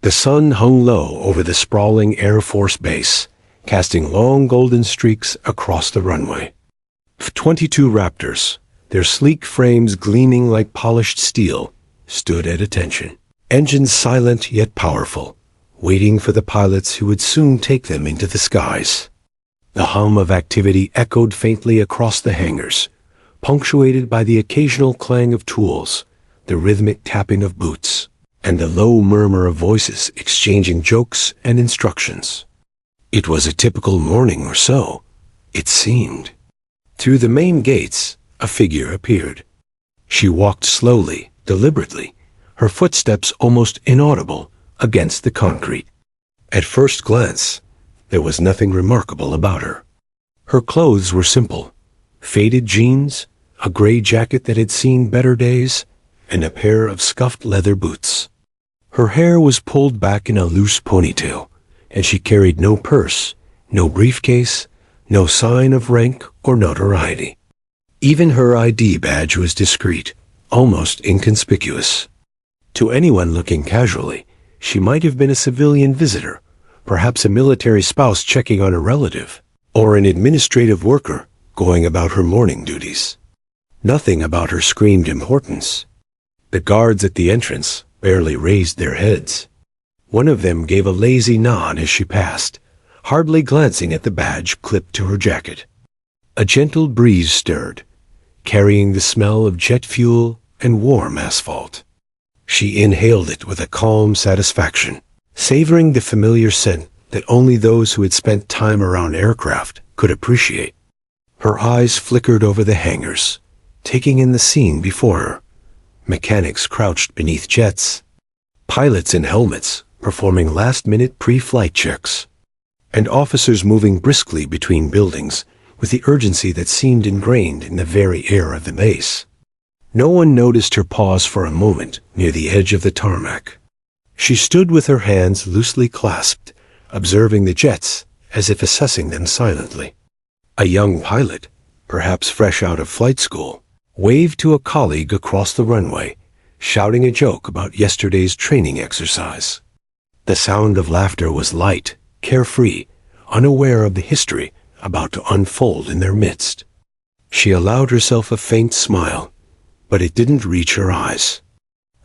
The sun hung low over the sprawling Air Force base, casting long golden streaks across the runway. F-22 Raptors, their sleek frames gleaming like polished steel, stood at attention. Engines silent yet powerful, waiting for the pilots who would soon take them into the skies. The hum of activity echoed faintly across the hangars, punctuated by the occasional clang of tools, the rhythmic tapping of boots, and the low murmur of voices exchanging jokes and instructions. It was a typical morning or so, it seemed. Through the main gates, a figure appeared. She walked slowly, deliberately, her footsteps almost inaudible against the concrete. At first glance, there was nothing remarkable about her. Her clothes were simple: faded jeans, a gray jacket that had seen better days, and a pair of scuffed leather boots. Her hair was pulled back in a loose ponytail, and she carried no purse, no briefcase, no sign of rank or notoriety. Even her ID badge was discreet, almost inconspicuous. To anyone looking casually, she might have been a civilian visitor, perhaps a military spouse checking on a relative, or an administrative worker going about her morning duties. Nothing about her screamed importance. The guards at the entrance barely raised their heads. One of them gave a lazy nod as she passed, hardly glancing at the badge clipped to her jacket. A gentle breeze stirred, carrying the smell of jet fuel and warm asphalt. She inhaled it with a calm satisfaction, savoring the familiar scent that only those who had spent time around aircraft could appreciate. Her eyes flickered over the hangars, taking in the scene before her. Mechanics crouched beneath jets, pilots in helmets performing last-minute pre-flight checks, and officers moving briskly between buildings with the urgency that seemed ingrained in the very air of the base. No one noticed her pause for a moment near the edge of the tarmac. She stood with her hands loosely clasped, observing the jets as if assessing them silently. A young pilot, perhaps fresh out of flight school, waved to a colleague across the runway, shouting a joke about yesterday's training exercise. The sound of laughter was light, carefree, unaware of the history about to unfold in their midst. She allowed herself a faint smile, but it didn't reach her eyes.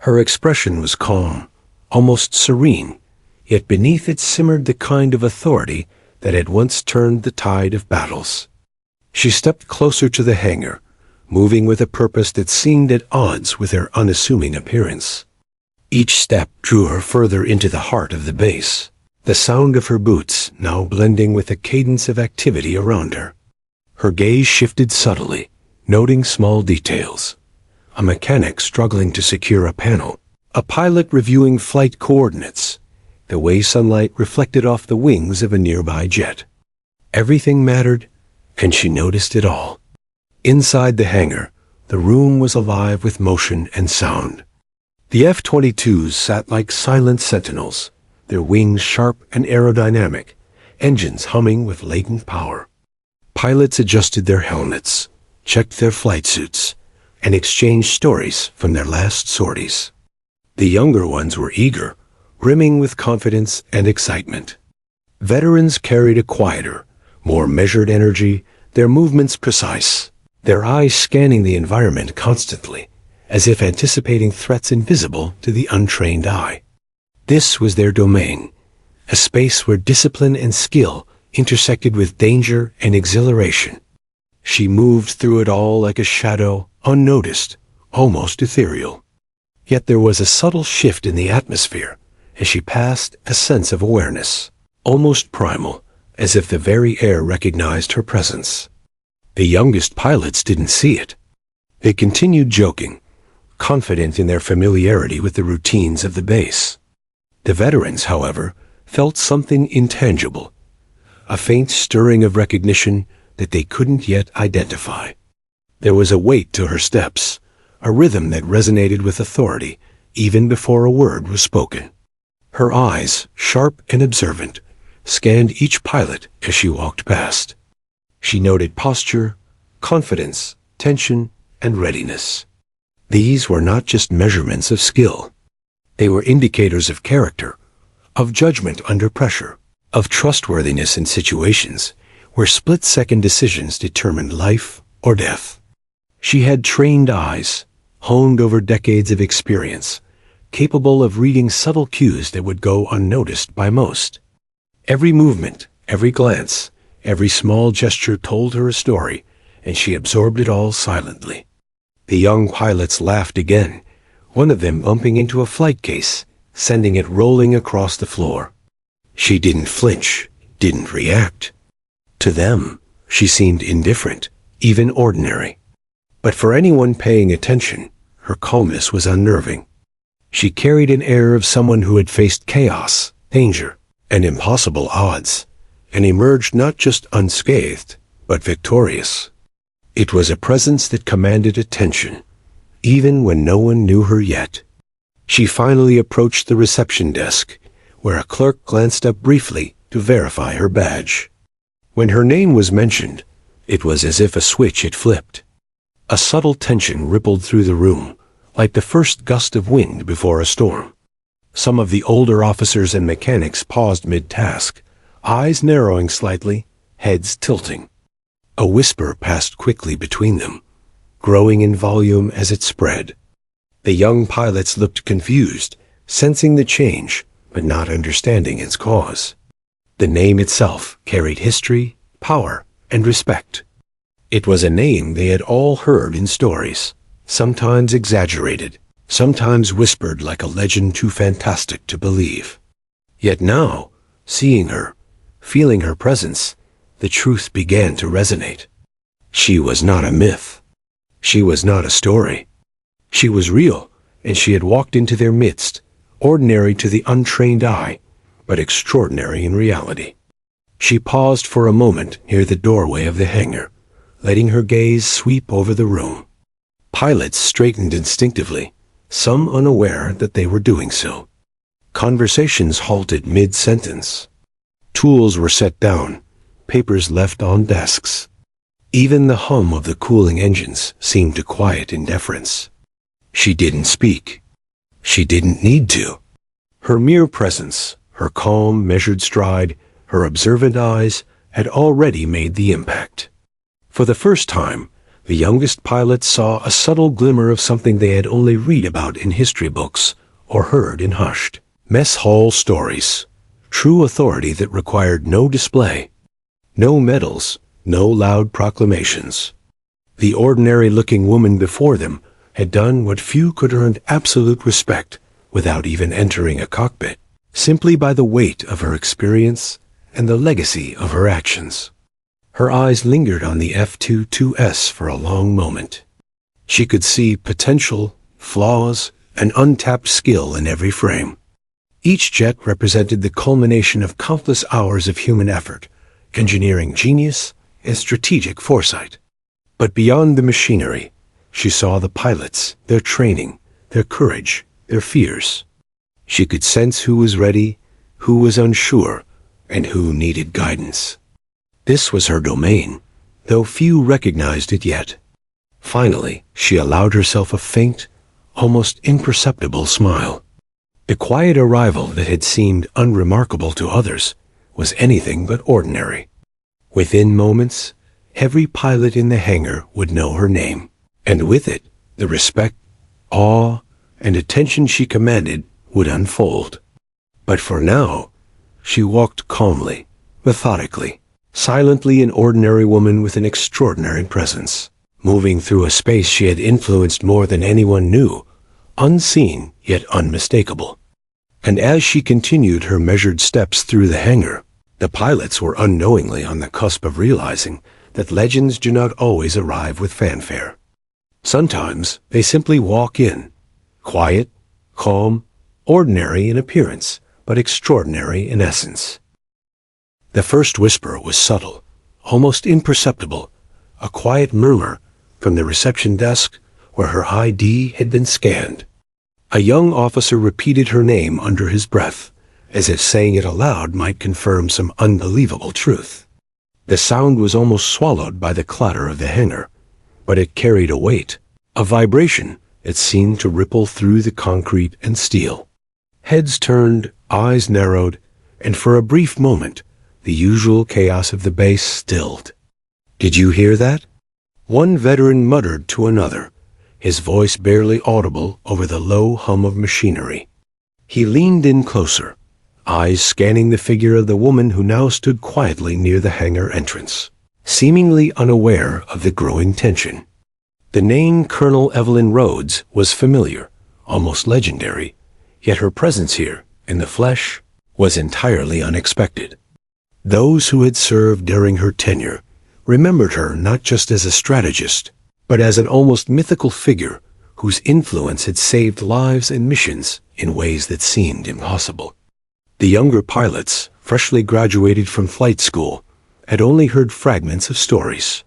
Her expression was calm, almost serene, yet beneath it simmered the kind of authority that had once turned the tide of battles. She stepped closer to the hangar, moving with a purpose that seemed at odds with her unassuming appearance. Each step drew her further into the heart of the base, the sound of her boots now blending with the cadence of activity around her. Her gaze shifted subtly, noting small details. A mechanic struggling to secure a panel, a pilot reviewing flight coordinates, the way sunlight reflected off the wings of a nearby jet. Everything mattered, and she noticed it all. Inside the hangar, the room was alive with motion and sound. The F-22s sat like silent sentinels, their wings sharp and aerodynamic, engines humming with latent power. Pilots adjusted their helmets, checked their flight suits, and exchanged stories from their last sorties. The younger ones were eager, brimming with confidence and excitement. Veterans carried a quieter, more measured energy, their movements precise, their eyes scanning the environment constantly, as if anticipating threats invisible to the untrained eye. This was their domain, a space where discipline and skill intersected with danger and exhilaration. She moved through it all like a shadow, unnoticed, almost ethereal. Yet there was a subtle shift in the atmosphere as she passed, a sense of awareness, almost primal, as if the very air recognized her presence. The youngest pilots didn't see it. They continued joking, confident in their familiarity with the routines of the base. The veterans, however, felt something intangible, a faint stirring of recognition that they couldn't yet identify. There was a weight to her steps, a rhythm that resonated with authority even before a word was spoken. Her eyes, sharp and observant, scanned each pilot as she walked past. She noted posture, confidence, tension, and readiness. These were not just measurements of skill. They were indicators of character, of judgment under pressure, of trustworthiness in situations where split-second decisions determined life or death. She had trained eyes, honed over decades of experience, capable of reading subtle cues that would go unnoticed by most. Every movement, every glance, every small gesture told her a story, and she absorbed it all silently. The young pilots laughed again, one of them bumping into a flight case, sending it rolling across the floor. She didn't flinch, didn't react. To them, she seemed indifferent, even ordinary. But for anyone paying attention, her calmness was unnerving. She carried an air of someone who had faced chaos, danger, and impossible odds, and emerged not just unscathed, but victorious. It was a presence that commanded attention, even when no one knew her yet. She finally approached the reception desk, where a clerk glanced up briefly to verify her badge. When her name was mentioned, it was as if a switch had flipped. A subtle tension rippled through the room, like the first gust of wind before a storm. Some of the older officers and mechanics paused mid-task, eyes narrowing slightly, heads tilting. A whisper passed quickly between them, growing in volume as it spread. The young pilots looked confused, sensing the change, but not understanding its cause. The name itself carried history, power, and respect. It was a name they had all heard in stories, sometimes exaggerated, sometimes whispered like a legend too fantastic to believe. Yet now, seeing her, feeling her presence, the truth began to resonate. She was not a myth. She was not a story. She was real, and she had walked into their midst, ordinary to the untrained eye, but extraordinary in reality. She paused for a moment near the doorway of the hangar, letting her gaze sweep over the room. Pilots straightened instinctively, some unaware that they were doing so. Conversations halted mid-sentence. Tools were set down, papers left on desks. Even the hum of the cooling engines seemed to quiet in deference. She didn't speak. She didn't need to. Her mere presence, her calm, measured stride, her observant eyes, had already made the impact. For the first time, the youngest pilots saw a subtle glimmer of something they had only read about in history books or heard in hushed mess hall stories. True authority that required no display, no medals, no loud proclamations. The ordinary-looking woman before them had done what few could earn absolute respect without even entering a cockpit, simply by the weight of her experience and the legacy of her actions. Her eyes lingered on the F-22 for a long moment. She could see potential, flaws, and untapped skill in every frame. Each jet represented the culmination of countless hours of human effort, engineering genius, and strategic foresight. But beyond the machinery, she saw the pilots, their training, their courage, their fears. She could sense who was ready, who was unsure, and who needed guidance. This was her domain, though few recognized it yet. Finally, she allowed herself a faint, almost imperceptible smile. The quiet arrival that had seemed unremarkable to others was anything but ordinary. Within moments, every pilot in the hangar would know her name, and with it, the respect, awe, and attention she commanded would unfold. But for now, she walked calmly, methodically, silently, an ordinary woman with an extraordinary presence, moving through a space she had influenced more than anyone knew, unseen yet unmistakable. And as she continued her measured steps through the hangar, the pilots were unknowingly on the cusp of realizing that legends do not always arrive with fanfare. Sometimes they simply walk in, quiet, calm, ordinary in appearance, but extraordinary in essence. The first whisper was subtle, almost imperceptible, a quiet murmur from the reception desk where her ID had been scanned. A young officer repeated her name under his breath, as if saying it aloud might confirm some unbelievable truth. The sound was almost swallowed by the clatter of the hangar, but it carried a weight, a vibration that seemed to ripple through the concrete and steel. Heads turned, eyes narrowed, and for a brief moment, the usual chaos of the base stilled. "Did you hear that?" One veteran muttered to another, his voice barely audible over the low hum of machinery. He leaned in closer, eyes scanning the figure of the woman who now stood quietly near the hangar entrance, seemingly unaware of the growing tension. The name Colonel Evelyn Rhodes was familiar, almost legendary, yet her presence here, in the flesh, was entirely unexpected. Those who had served during her tenure remembered her not just as a strategist, but as an almost mythical figure whose influence had saved lives and missions in ways that seemed impossible. The younger pilots, freshly graduated from flight school, had only heard fragments of stories.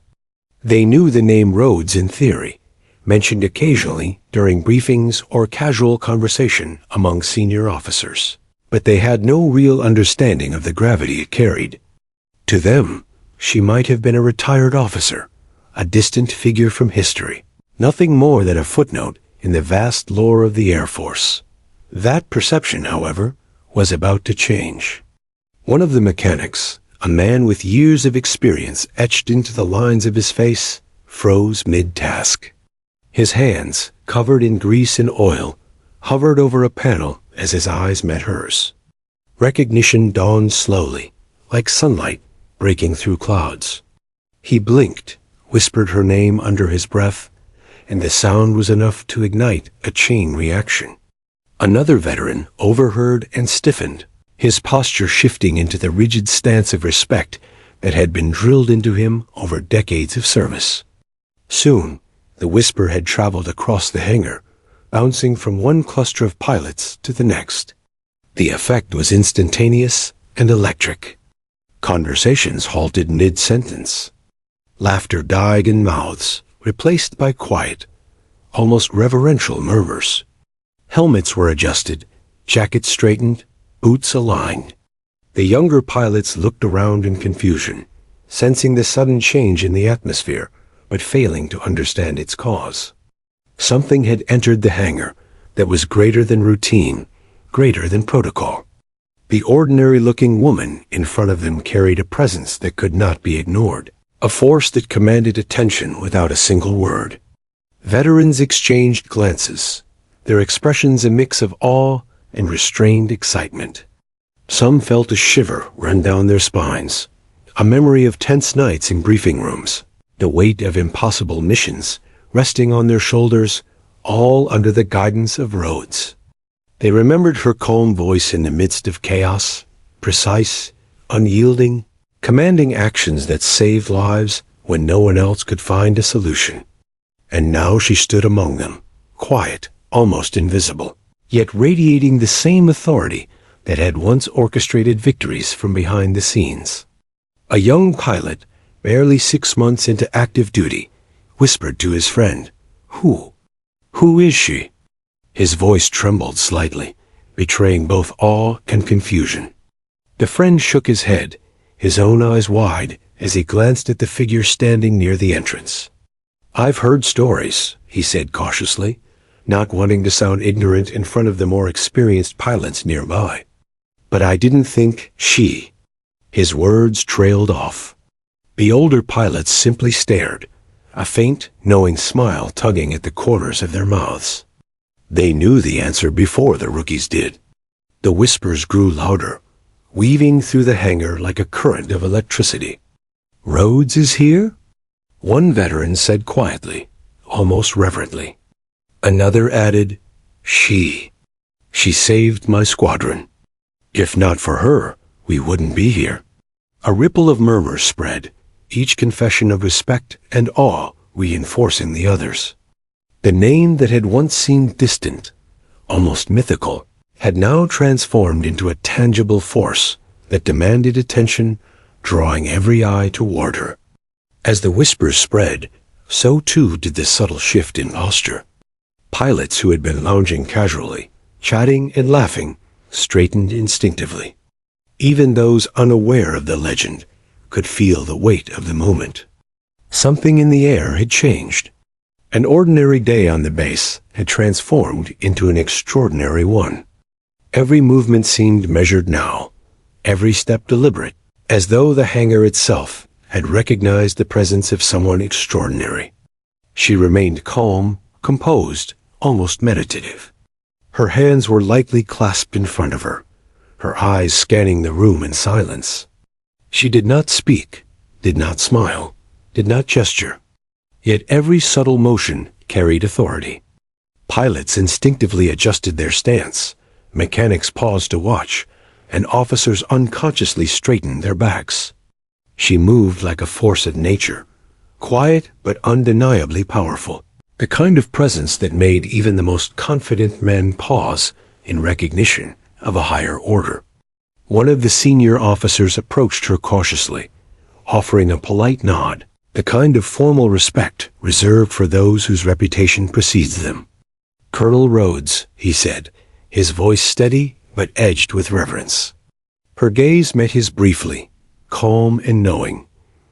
They knew the name Rhodes in theory, mentioned occasionally during briefings or casual conversation among senior officers, but they had no real understanding of the gravity it carried. To them, she might have been a retired officer, a distant figure from history, nothing more than a footnote in the vast lore of the Air Force. That perception, however, was about to change. One of the mechanics, a man with years of experience etched into the lines of his face, froze mid-task. His hands, covered in grease and oil, hovered over a panel as his eyes met hers. Recognition dawned slowly, like sunlight breaking through clouds. He blinked, whispered her name under his breath, and the sound was enough to ignite a chain reaction. Another veteran overheard and stiffened, his posture shifting into the rigid stance of respect that had been drilled into him over decades of service. Soon, the whisper had traveled across the hangar, bouncing from one cluster of pilots to the next. The effect was instantaneous and electric. Conversations halted mid-sentence. Laughter died in mouths, replaced by quiet, almost reverential murmurs. Helmets were adjusted, jackets straightened, boots aligned. The younger pilots looked around in confusion, sensing the sudden change in the atmosphere, but failing to understand its cause. Something had entered the hangar that was greater than routine, greater than protocol. The ordinary-looking woman in front of them carried a presence that could not be ignored, a force that commanded attention without a single word. Veterans exchanged glances, their expressions a mix of awe and restrained excitement. Some felt a shiver run down their spines, a memory of tense nights in briefing rooms, the weight of impossible missions resting on their shoulders, all under the guidance of Rhodes. They remembered her calm voice in the midst of chaos, precise, unyielding, commanding actions that saved lives when no one else could find a solution. And now she stood among them, quiet, almost invisible, yet radiating the same authority that had once orchestrated victories from behind the scenes. A young pilot, barely 6 months into active duty, whispered to his friend, Who is she?" His voice trembled slightly, betraying both awe and confusion. The friend shook his head, his own eyes wide as he glanced at the figure standing near the entrance. "I've heard stories," he said cautiously, not wanting to sound ignorant in front of the more experienced pilots nearby. "But I didn't think she." His words trailed off. The older pilots simply stared, a faint, knowing smile tugging at the corners of their mouths. They knew the answer before the rookies did. The whispers grew louder, weaving through the hangar like a current of electricity. "Rhodes is here?" One veteran said quietly, almost reverently. Another added, She saved my squadron. If not for her, we wouldn't be here." A ripple of murmurs spread, each confession of respect and awe reinforcing the others. The name that had once seemed distant, almost mythical, had now transformed into a tangible force that demanded attention, drawing every eye toward her. As the whispers spread, so too did the subtle shift in posture. Pilots who had been lounging casually, chatting and laughing, straightened instinctively. Even those unaware of the legend could feel the weight of the moment. Something in the air had changed. An ordinary day on the base had transformed into an extraordinary one. Every movement seemed measured now, every step deliberate, as though the hangar itself had recognized the presence of someone extraordinary. She remained calm, composed, almost meditative. Her hands were lightly clasped in front of her, her eyes scanning the room in silence. She did not speak, did not smile, did not gesture. Yet every subtle motion carried authority. Pilots instinctively adjusted their stance, mechanics paused to watch, and officers unconsciously straightened their backs. She moved like a force of nature, quiet but undeniably powerful, the kind of presence that made even the most confident men pause in recognition of a higher order. One of the senior officers approached her cautiously, offering a polite nod, the kind of formal respect reserved for those whose reputation precedes them. "Colonel Rhodes," he said, his voice steady but edged with reverence. Her gaze met his briefly, calm and knowing,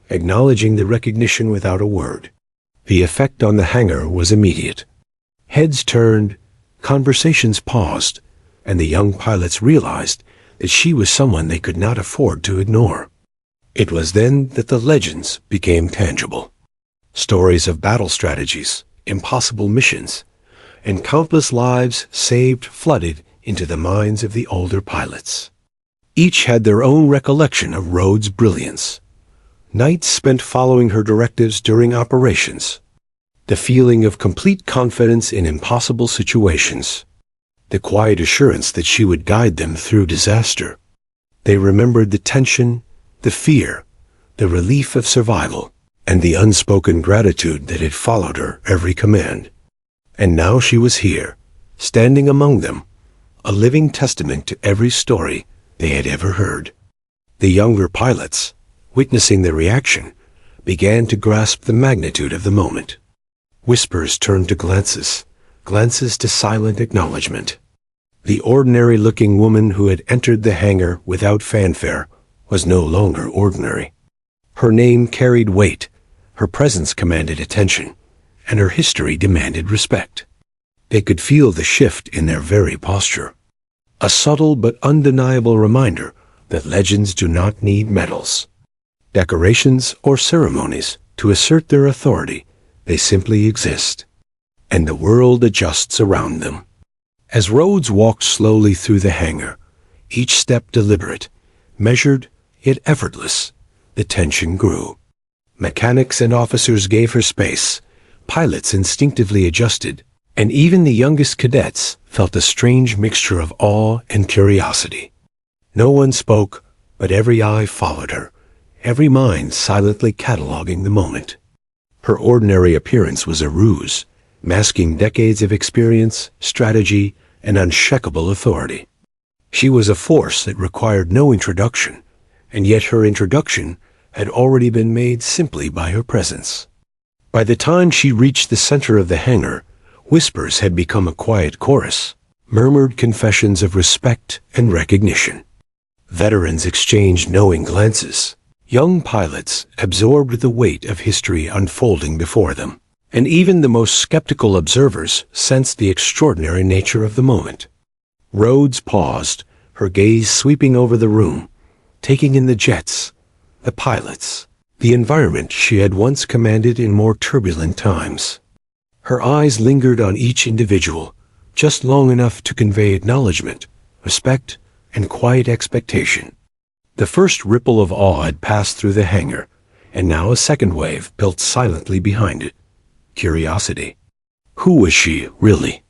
acknowledging the recognition without a word. The effect on the hangar was immediate. Heads turned, conversations paused, and the young pilots realized that she was someone they could not afford to ignore. It was then that the legends became tangible. Stories of battle strategies, impossible missions, and countless lives saved flooded into the minds of the older pilots. Each had their own recollection of Rhodes' brilliance. Nights spent following her directives during operations. The feeling of complete confidence in impossible situations. The quiet assurance that she would guide them through disaster. They remembered the tension, the fear, the relief of survival, and the unspoken gratitude that had followed her every command. And now she was here, standing among them, a living testament to every story they had ever heard. The younger pilots, witnessing the reaction, began to grasp the magnitude of the moment. Whispers turned to glances, glances to silent acknowledgement. The ordinary-looking woman who had entered the hangar without fanfare was no longer ordinary. Her name carried weight, her presence commanded attention, and her history demanded respect. They could feel the shift in their very posture. A subtle but undeniable reminder that legends do not need medals, decorations, or ceremonies to assert their authority. They simply exist, and the world adjusts around them. As Rhodes walked slowly through the hangar, each step deliberate, measured, yet effortless, the tension grew. Mechanics and officers gave her space, pilots instinctively adjusted, and even the youngest cadets felt a strange mixture of awe and curiosity. No one spoke, but every eye followed her, every mind silently cataloging the moment. Her ordinary appearance was a ruse, masking decades of experience, strategy, and unshakable authority. She was a force that required no introduction, and yet her introduction had already been made simply by her presence. By the time she reached the center of the hangar, whispers had become a quiet chorus, murmured confessions of respect and recognition. Veterans exchanged knowing glances. Young pilots absorbed the weight of history unfolding before them, and even the most skeptical observers sensed the extraordinary nature of the moment. Rhodes paused, her gaze sweeping over the room, taking in the jets, the pilots, the environment she had once commanded in more turbulent times. Her eyes lingered on each individual, just long enough to convey acknowledgement, respect, and quiet expectation. The first ripple of awe had passed through the hangar, and now a second wave built silently behind it. Curiosity. Who was she, really?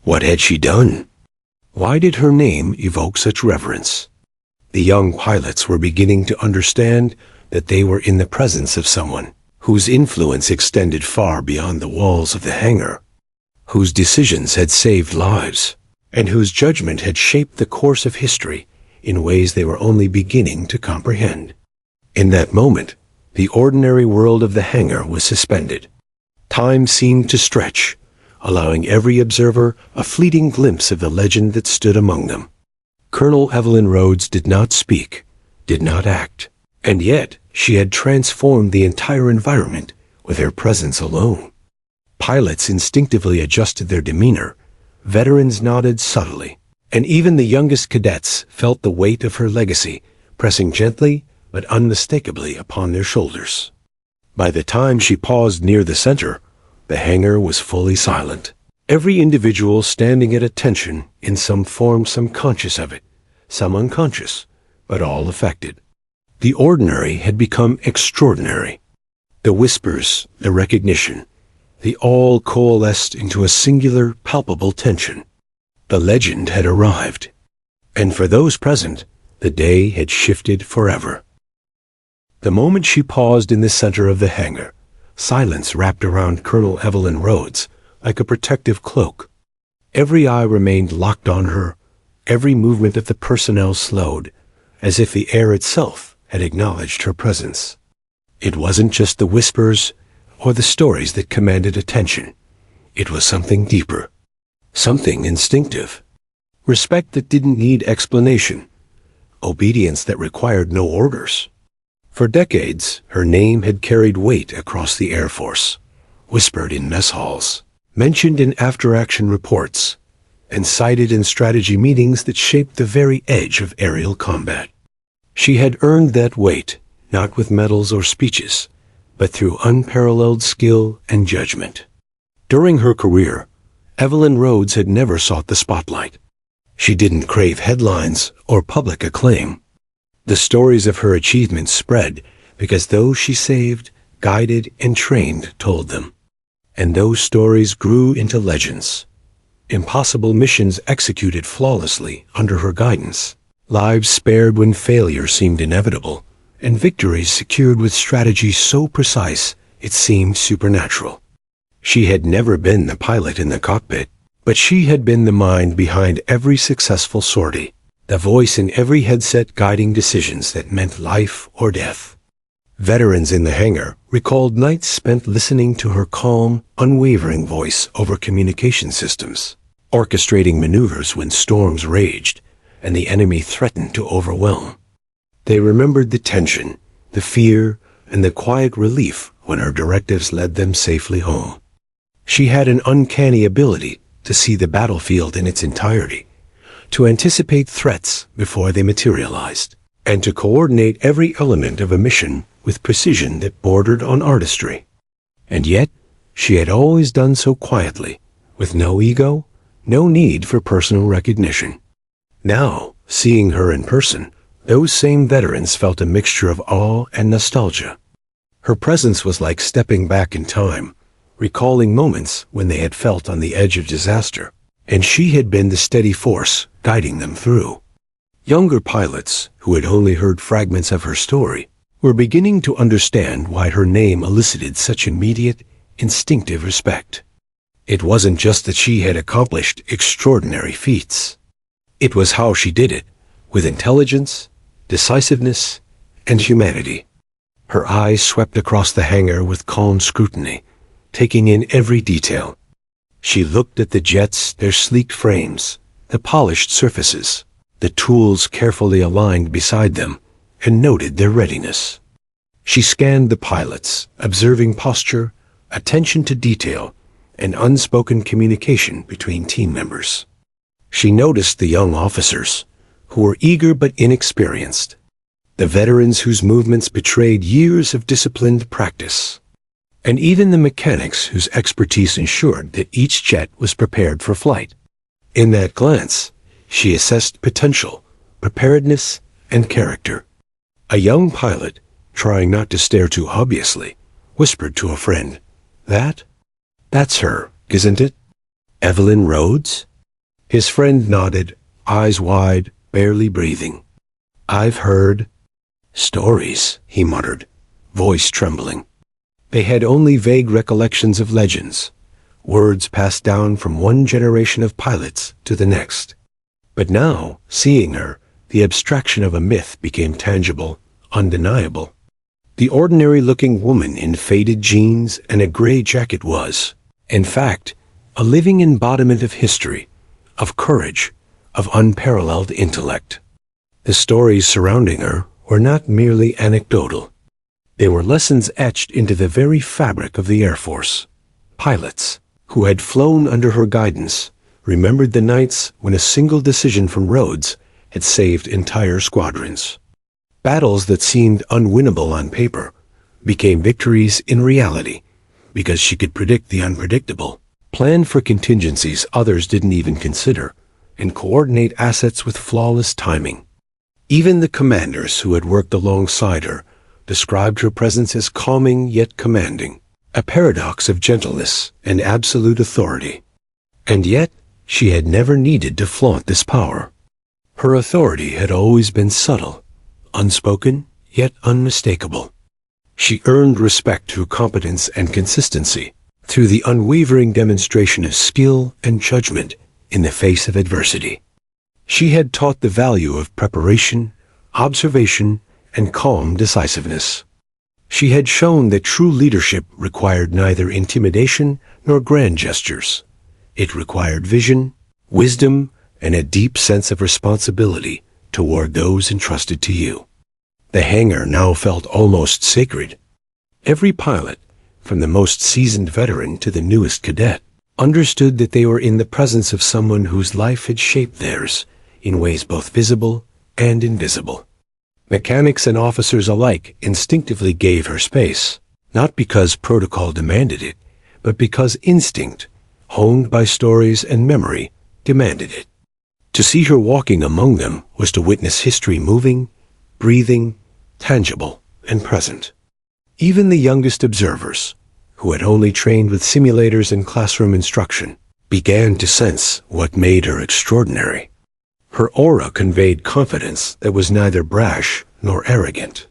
What had she done? Why did her name evoke such reverence? The young pilots were beginning to understand that they were in the presence of someone whose influence extended far beyond the walls of the hangar, whose decisions had saved lives, and whose judgment had shaped the course of history in ways they were only beginning to comprehend. In that moment, the ordinary world of the hangar was suspended. Time seemed to stretch, allowing every observer a fleeting glimpse of the legend that stood among them. Colonel Evelyn Rhodes did not speak, did not act, and yet she had transformed the entire environment with her presence alone. Pilots instinctively adjusted their demeanor. Veterans nodded subtly, And even the youngest cadets felt the weight of her legacy, pressing gently but unmistakably upon their shoulders. By the time she paused near the center, the hangar was fully silent. Every individual standing at attention in some form, some conscious of it, some unconscious, but all affected. The ordinary had become extraordinary. The whispers, the recognition, they all coalesced into a singular, palpable tension. The legend had arrived, and for those present, the day had shifted forever. The moment she paused in the center of the hangar, silence wrapped around Colonel Evelyn Rhodes like a protective cloak. Every eye remained locked on her, every movement of the personnel slowed, as if the air itself had acknowledged her presence. It wasn't just the whispers or the stories that commanded attention. It was something deeper, something instinctive, respect that didn't need explanation, obedience that required no orders. For decades, her name had carried weight across the Air Force, whispered in mess halls, mentioned in after-action reports, and cited in strategy meetings that shaped the very edge of aerial combat. She had earned that weight, not with medals or speeches, but through unparalleled skill and judgment. During her career, Evelyn Rhodes had never sought the spotlight. She didn't crave headlines or public acclaim. The stories of her achievements spread because those she saved, guided, and trained told them. And those stories grew into legends. Impossible missions executed flawlessly under her guidance. Lives spared when failure seemed inevitable, and victories secured with strategy so precise it seemed supernatural. She had never been the pilot in the cockpit, but she had been the mind behind every successful sortie, the voice in every headset guiding decisions that meant life or death. Veterans in the hangar recalled nights spent listening to her calm, unwavering voice over communication systems, orchestrating maneuvers when storms raged and the enemy threatened to overwhelm. They remembered the tension, the fear, and the quiet relief when her directives led them safely home. She had an uncanny ability to see the battlefield in its entirety, to anticipate threats before they materialized, and to coordinate every element of a mission with precision that bordered on artistry. And yet, she had always done so quietly, with no ego, no need for personal recognition. Now, seeing her in person, those same veterans felt a mixture of awe and nostalgia. Her presence was like stepping back in time, recalling moments when they had felt on the edge of disaster, and she had been the steady force guiding them through. Younger pilots, who had only heard fragments of her story, were beginning to understand why her name elicited such immediate, instinctive respect. It wasn't just that she had accomplished extraordinary feats. It was how she did it, with intelligence, decisiveness, and humanity. Her eyes swept across the hangar with calm scrutiny, taking in every detail. She looked at the jets, their sleek frames, the polished surfaces, the tools carefully aligned beside them, and noted their readiness. She scanned the pilots, observing posture, attention to detail, and unspoken communication between team members. She noticed the young officers, who were eager but inexperienced, the veterans whose movements betrayed years of disciplined practice, and even the mechanics whose expertise ensured that each jet was prepared for flight. In that glance, she assessed potential, preparedness, and character. A young pilot, trying not to stare too obviously, whispered to a friend, "That's her, isn't it? Evelyn Rhodes?" His friend nodded, eyes wide, barely breathing. "I've heard stories," he muttered, voice trembling. They had only vague recollections of legends, words passed down from one generation of pilots to the next. But now, seeing her, the abstraction of a myth became tangible, undeniable. The ordinary-looking woman in faded jeans and a gray jacket was, in fact, a living embodiment of history, of courage, of unparalleled intellect. The stories surrounding her were not merely anecdotal. They were lessons etched into the very fabric of the Air Force. Pilots, who had flown under her guidance, remembered the nights when a single decision from Rhodes had saved entire squadrons. Battles that seemed unwinnable on paper became victories in reality because she could predict the unpredictable, plan for contingencies others didn't even consider, and coordinate assets with flawless timing. Even the commanders who had worked alongside her described her presence as calming yet commanding, a paradox of gentleness and absolute authority. And yet, she had never needed to flaunt this power. Her authority had always been subtle, unspoken, yet unmistakable. She earned respect through competence and consistency, through the unwavering demonstration of skill and judgment in the face of adversity. She had taught the value of preparation, observation, and calm decisiveness. She had shown that true leadership required neither intimidation nor grand gestures. It required vision, wisdom, and a deep sense of responsibility toward those entrusted to you. The hangar now felt almost sacred. Every pilot, from the most seasoned veteran to the newest cadet, understood that they were in the presence of someone whose life had shaped theirs in ways both visible and invisible. Mechanics and officers alike instinctively gave her space, not because protocol demanded it, but because instinct, honed by stories and memory, demanded it. To see her walking among them was to witness history moving, breathing, tangible, and present. Even the youngest observers, who had only trained with simulators and classroom instruction, began to sense what made her extraordinary. Her aura conveyed confidence that was neither brash nor arrogant.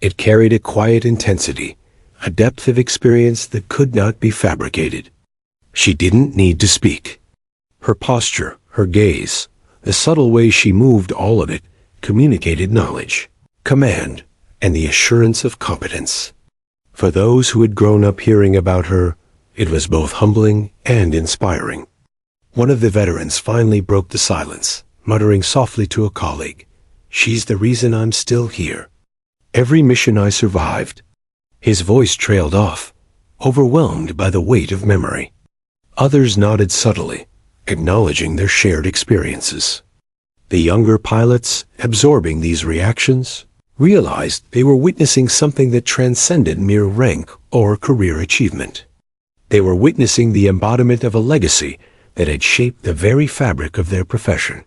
It carried a quiet intensity, a depth of experience that could not be fabricated. She didn't need to speak. Her posture, her gaze, the subtle way she moved, all of it communicated knowledge, command, and the assurance of competence. For those who had grown up hearing about her, it was both humbling and inspiring. One of the veterans finally broke the silence, muttering softly to a colleague, "She's the reason I'm still here. Every mission I survived." His voice trailed off, overwhelmed by the weight of memory. Others nodded subtly, acknowledging their shared experiences. The younger pilots, absorbing these reactions, realized they were witnessing something that transcended mere rank or career achievement. They were witnessing the embodiment of a legacy that had shaped the very fabric of their profession.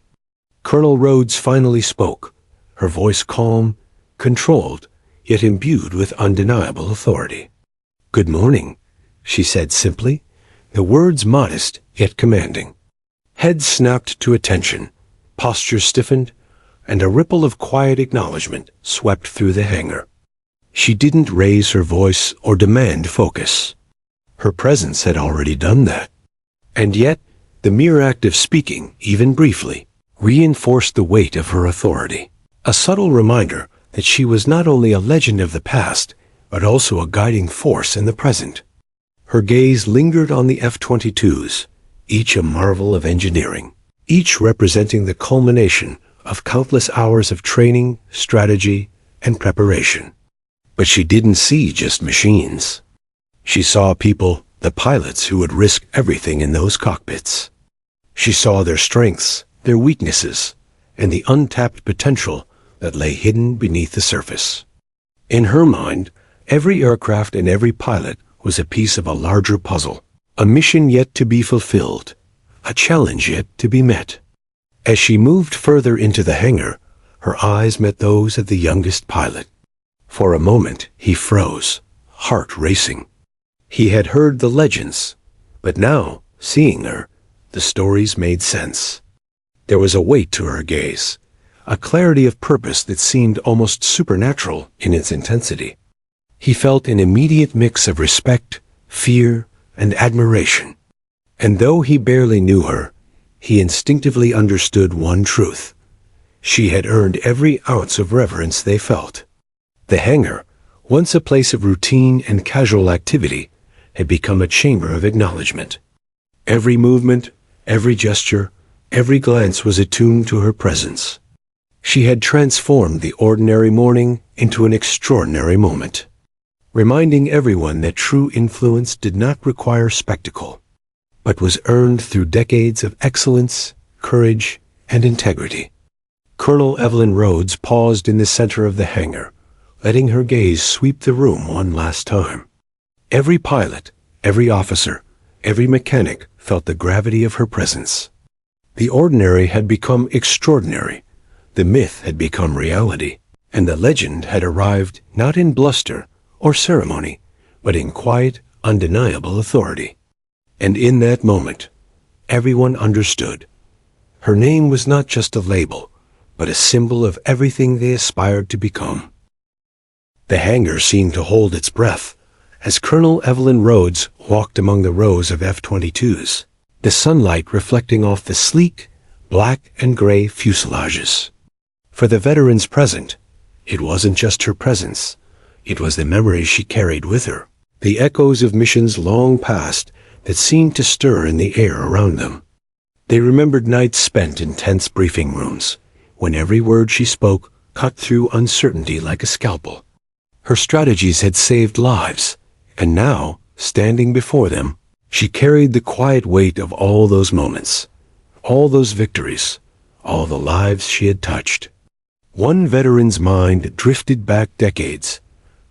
Colonel Rhodes finally spoke, her voice calm, controlled, yet imbued with undeniable authority. "Good morning," she said simply, the words modest yet commanding. Heads snapped to attention, postures stiffened, and a ripple of quiet acknowledgement swept through the hangar. She didn't raise her voice or demand focus. Her presence had already done that. And yet, the mere act of speaking, even briefly, reinforced the weight of her authority. A subtle reminder that she was not only a legend of the past, but also a guiding force in the present. Her gaze lingered on the F-22s, each a marvel of engineering, each representing the culmination of countless hours of training, strategy, and preparation. But she didn't see just machines. She saw people, the pilots who would risk everything in those cockpits. She saw their strengths, their weaknesses, and the untapped potential that lay hidden beneath the surface. In her mind, every aircraft and every pilot was a piece of a larger puzzle, a mission yet to be fulfilled, a challenge yet to be met. As she moved further into the hangar, her eyes met those of the youngest pilot. For a moment, he froze, heart racing. He had heard the legends, but now, seeing her, the stories made sense. There was a weight to her gaze, a clarity of purpose that seemed almost supernatural in its intensity. He felt an immediate mix of respect, fear, and admiration. And though he barely knew her, he instinctively understood one truth. She had earned every ounce of reverence they felt. The hangar, once a place of routine and casual activity, had become a chamber of acknowledgement. Every movement, every gesture, every glance was attuned to her presence. She had transformed the ordinary morning into an extraordinary moment, reminding everyone that true influence did not require spectacle. but was earned through decades of excellence, courage, and integrity. Colonel Evelyn Rhodes paused in the center of the hangar, letting her gaze sweep the room one last time. Every pilot, every officer, every mechanic felt the gravity of her presence. The ordinary had become extraordinary, the myth had become reality, and the legend had arrived not in bluster or ceremony, but in quiet, undeniable authority. And in that moment, everyone understood. Her name was not just a label, but a symbol of everything they aspired to become. The hangar seemed to hold its breath as Colonel Evelyn Rhodes walked among the rows of F-22s, the sunlight reflecting off the sleek, black and gray fuselages. For the veterans present, it wasn't just her presence, it was the memories she carried with her, the echoes of missions long past that seemed to stir in the air around them. They remembered nights spent in tense briefing rooms, when every word she spoke cut through uncertainty like a scalpel. Her strategies had saved lives, and now, standing before them, she carried the quiet weight of all those moments, all those victories, all the lives she had touched. One veteran's mind drifted back decades,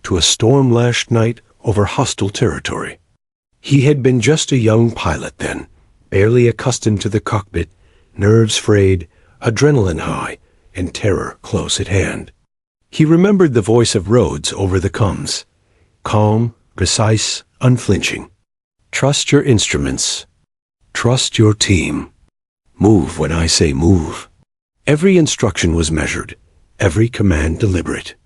to a storm-lashed night over hostile territory. He had been just a young pilot then, barely accustomed to the cockpit, nerves frayed, adrenaline high, and terror close at hand. He remembered the voice of Rhodes over the comms, calm, precise, unflinching. Trust your instruments. Trust your team. Move when I say move. Every instruction was measured, every command deliberate.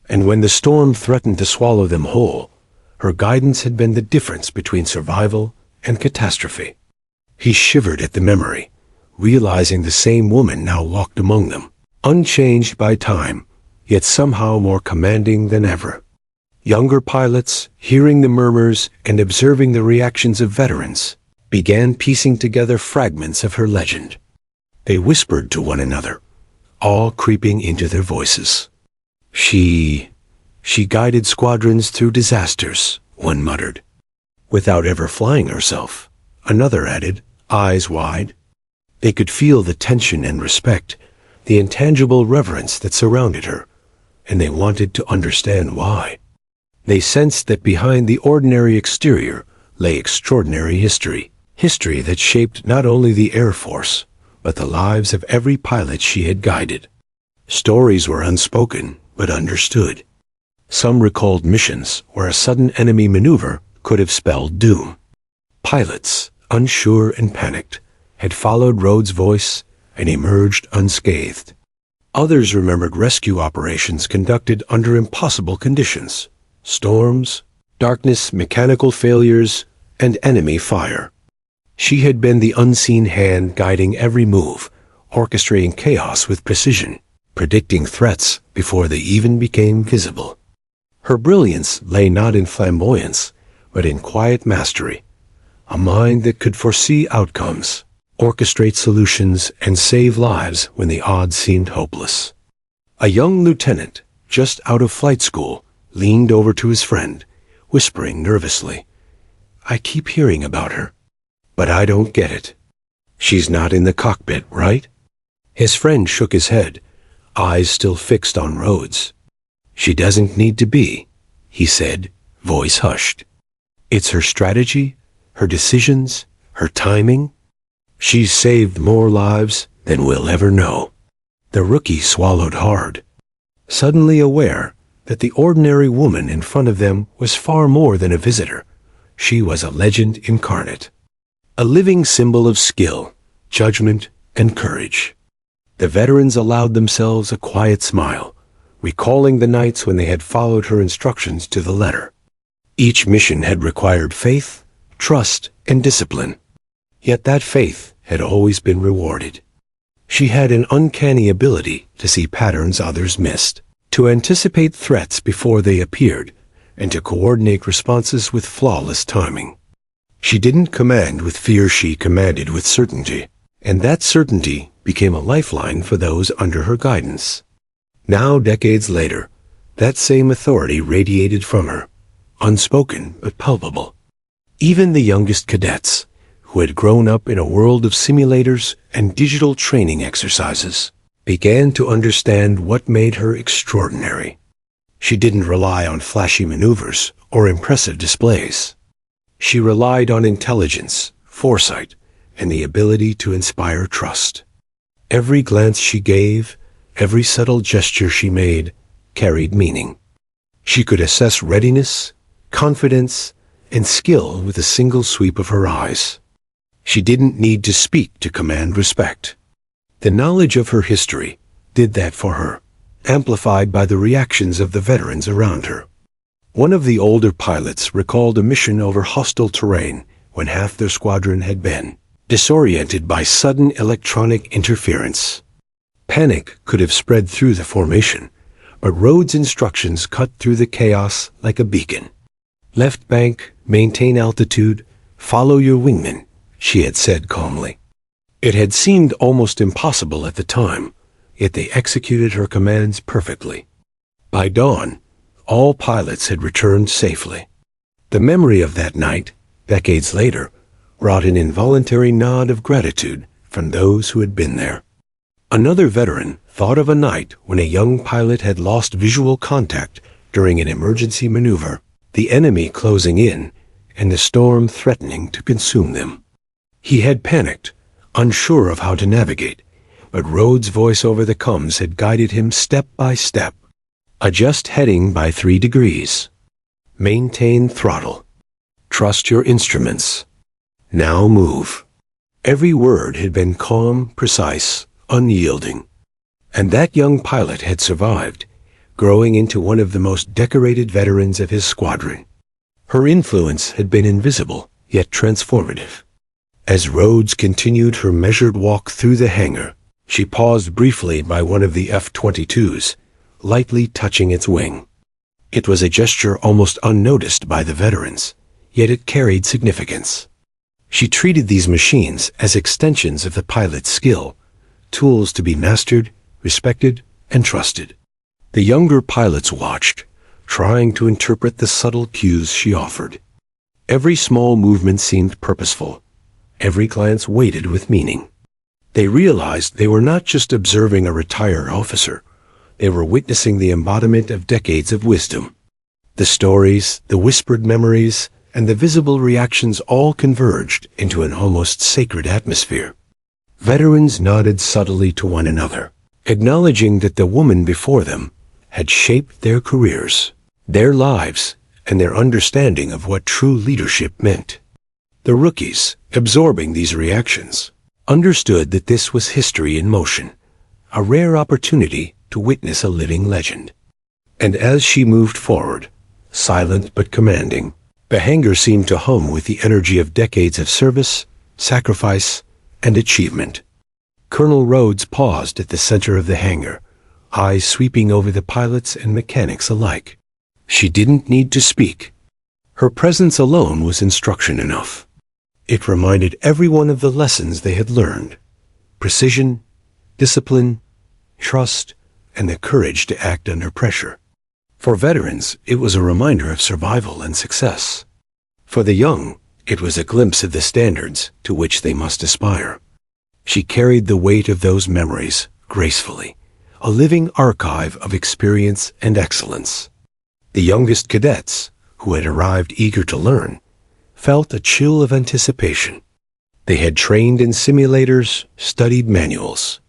And when the storm threatened to swallow them whole, her guidance had been the difference between survival and catastrophe. He shivered at the memory, realizing the same woman now walked among them, unchanged by time, yet somehow more commanding than ever. Younger pilots, hearing the murmurs and observing the reactions of veterans, began piecing together fragments of her legend. They whispered to one another, awe creeping into their voices. She guided squadrons through disasters, one muttered. Without ever flying herself, another added, eyes wide. They could feel the tension and respect, the intangible reverence that surrounded her, and they wanted to understand why. They sensed that behind the ordinary exterior lay extraordinary history, history that shaped not only the Air Force, but the lives of every pilot she had guided. Stories were unspoken, but understood. Some recalled missions where a sudden enemy maneuver could have spelled doom. Pilots, unsure and panicked, had followed Rhodes' voice and emerged unscathed. Others remembered rescue operations conducted under impossible conditions. Storms, darkness, mechanical failures, and enemy fire. She had been the unseen hand guiding every move, orchestrating chaos with precision, predicting threats before they even became visible. Her brilliance lay not in flamboyance, but in quiet mastery, a mind that could foresee outcomes, orchestrate solutions, and save lives when the odds seemed hopeless. A young lieutenant, just out of flight school, leaned over to his friend, whispering nervously, I keep hearing about her, but I don't get it. She's not in the cockpit, right? His friend shook his head, eyes still fixed on Rhodes. She doesn't need to be, he said, voice hushed. It's her strategy, her decisions, her timing. She's saved more lives than we'll ever know. The rookie swallowed hard, suddenly aware that the ordinary woman in front of them was far more than a visitor. She was a legend incarnate, a living symbol of skill, judgment, and courage. The veterans allowed themselves a quiet smile, recalling the nights when they had followed her instructions to the letter. Each mission had required faith, trust, and discipline. Yet that faith had always been rewarded. She had an uncanny ability to see patterns others missed, to anticipate threats before they appeared, and to coordinate responses with flawless timing. She didn't command with fear, she commanded with certainty, and that certainty became a lifeline for those under her guidance. Now, decades later, that same authority radiated from her, unspoken but palpable. Even the youngest cadets, who had grown up in a world of simulators and digital training exercises, began to understand what made her extraordinary. She didn't rely on flashy maneuvers or impressive displays. She relied on intelligence, foresight, and the ability to inspire trust. Every glance she gave, every subtle gesture she made, carried meaning. She could assess readiness, confidence, and skill with a single sweep of her eyes. She didn't need to speak to command respect. The knowledge of her history did that for her, amplified by the reactions of the veterans around her. One of the older pilots recalled a mission over hostile terrain when half their squadron had been disoriented by sudden electronic interference. Panic could have spread through the formation, but Rhodes' instructions cut through the chaos like a beacon. "Left bank, maintain altitude, follow your wingman," she had said calmly. It had seemed almost impossible at the time, yet they executed her commands perfectly. By dawn, all pilots had returned safely. The memory of that night, decades later, brought an involuntary nod of gratitude from those who had been there. Another veteran thought of a night when a young pilot had lost visual contact during an emergency maneuver, the enemy closing in and the storm threatening to consume them. He had panicked, unsure of how to navigate, but Rhodes' voice over the comms had guided him step by step. "Adjust heading by 3 degrees. Maintain throttle. Trust your instruments. Now move." Every word had been calm, precise, unyielding. And that young pilot had survived, growing into one of the most decorated veterans of his squadron. Her influence had been invisible, yet transformative. As Rhodes continued her measured walk through the hangar, she paused briefly by one of the F-22s, lightly touching its wing. It was a gesture almost unnoticed by the veterans, yet it carried significance. She treated these machines as extensions of the pilot's skill, tools to be mastered, respected, and trusted. The younger pilots watched, trying to interpret the subtle cues she offered. Every small movement seemed purposeful. Every glance weighted with meaning. They realized they were not just observing a retired officer. They were witnessing the embodiment of decades of wisdom. The stories, the whispered memories, and the visible reactions all converged into an almost sacred atmosphere. Veterans nodded subtly to one another, acknowledging that the woman before them had shaped their careers, their lives, and their understanding of what true leadership meant. The rookies, absorbing these reactions, understood that this was history in motion, a rare opportunity to witness a living legend. And as she moved forward, silent but commanding, the hangar seemed to hum with the energy of decades of service, sacrifice, and achievement. Colonel Rhodes paused at the center of the hangar, eyes sweeping over the pilots and mechanics alike. She didn't need to speak. Her presence alone was instruction enough. It reminded everyone of the lessons they had learned: precision, discipline, trust, and the courage to act under pressure. For veterans, it was a reminder of survival and success. For the young, it was a glimpse of the standards to which they must aspire. She carried the weight of those memories gracefully, a living archive of experience and excellence. The youngest cadets, who had arrived eager to learn, felt a chill of anticipation. They had trained in simulators, studied manuals,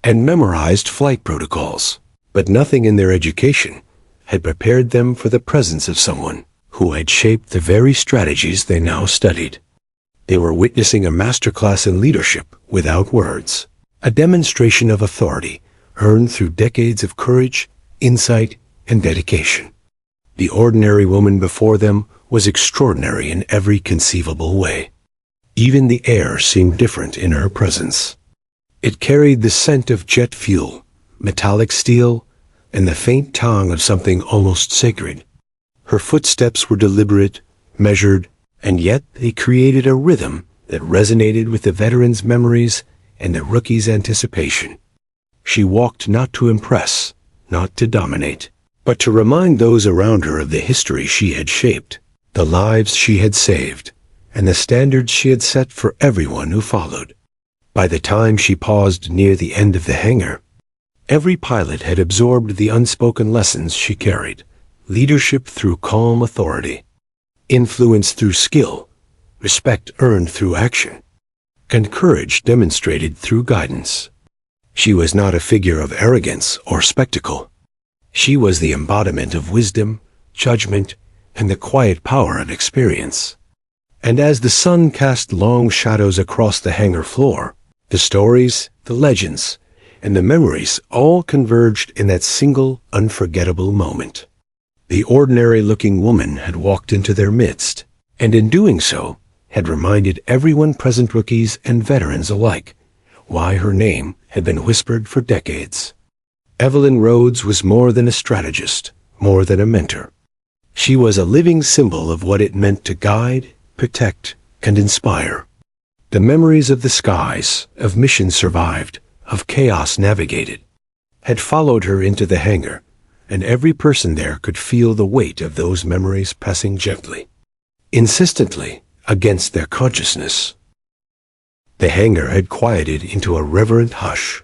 and memorized flight protocols, but nothing in their education had prepared them for the presence of someone who had shaped the very strategies they now studied. They were witnessing a masterclass in leadership without words, a demonstration of authority earned through decades of courage, insight, and dedication. The ordinary woman before them was extraordinary in every conceivable way. Even the air seemed different in her presence. It carried the scent of jet fuel, metallic steel, and the faint tang of something almost sacred. Her footsteps were deliberate, measured, and yet they created a rhythm that resonated with the veterans' memories and the rookies' anticipation. She walked not to impress, not to dominate, but to remind those around her of the history she had shaped, the lives she had saved, and the standards she had set for everyone who followed. By the time she paused near the end of the hangar, every pilot had absorbed the unspoken lessons she carried: leadership through calm authority, influence through skill, respect earned through action, and courage demonstrated through guidance. She was not a figure of arrogance or spectacle. She was the embodiment of wisdom, judgment, and the quiet power of experience. And as the sun cast long shadows across the hangar floor, the stories, the legends, and the memories all converged in that single, unforgettable moment. The ordinary-looking woman had walked into their midst, and in doing so, had reminded everyone present, rookies and veterans alike, why her name had been whispered for decades. Evelyn Rhodes was more than a strategist, more than a mentor. She was a living symbol of what it meant to guide, protect, and inspire. The memories of the skies, of missions survived, of chaos navigated, had followed her into the hangar, and every person there could feel the weight of those memories pressing gently, insistently, against their consciousness. The hangar had quieted into a reverent hush.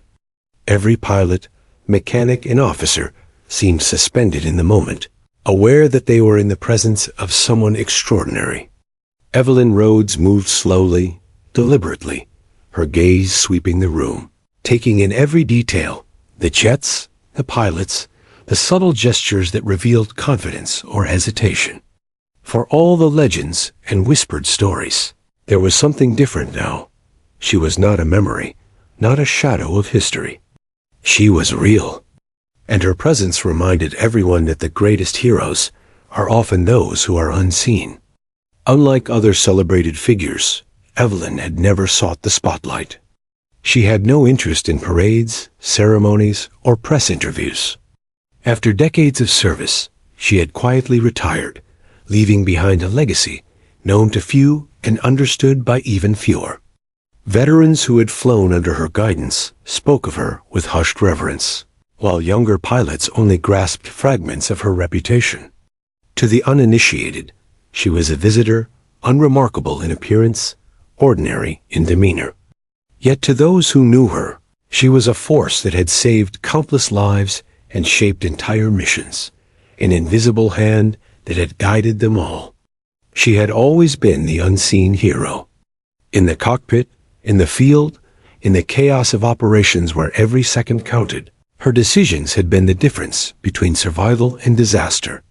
Every pilot, mechanic, and officer seemed suspended in the moment, aware that they were in the presence of someone extraordinary. Evelyn Rhodes moved slowly, deliberately, her gaze sweeping the room, taking in every detail: the jets, the pilots, the subtle gestures that revealed confidence or hesitation. For all the legends and whispered stories, there was something different now. She was not a memory, not a shadow of history. She was real, and her presence reminded everyone that the greatest heroes are often those who are unseen. Unlike other celebrated figures, Evelyn had never sought the spotlight. She had no interest in parades, ceremonies, or press interviews. After decades of service, she had quietly retired, leaving behind a legacy known to few and understood by even fewer. Veterans who had flown under her guidance spoke of her with hushed reverence, while younger pilots only grasped fragments of her reputation. To the uninitiated, she was a visitor, unremarkable in appearance, ordinary in demeanor. Yet to those who knew her, she was a force that had saved countless lives and shaped entire missions, an invisible hand that had guided them all. She had always been the unseen hero. In the cockpit, in the field, in the chaos of operations where every second counted, her decisions had been the difference between survival and disaster.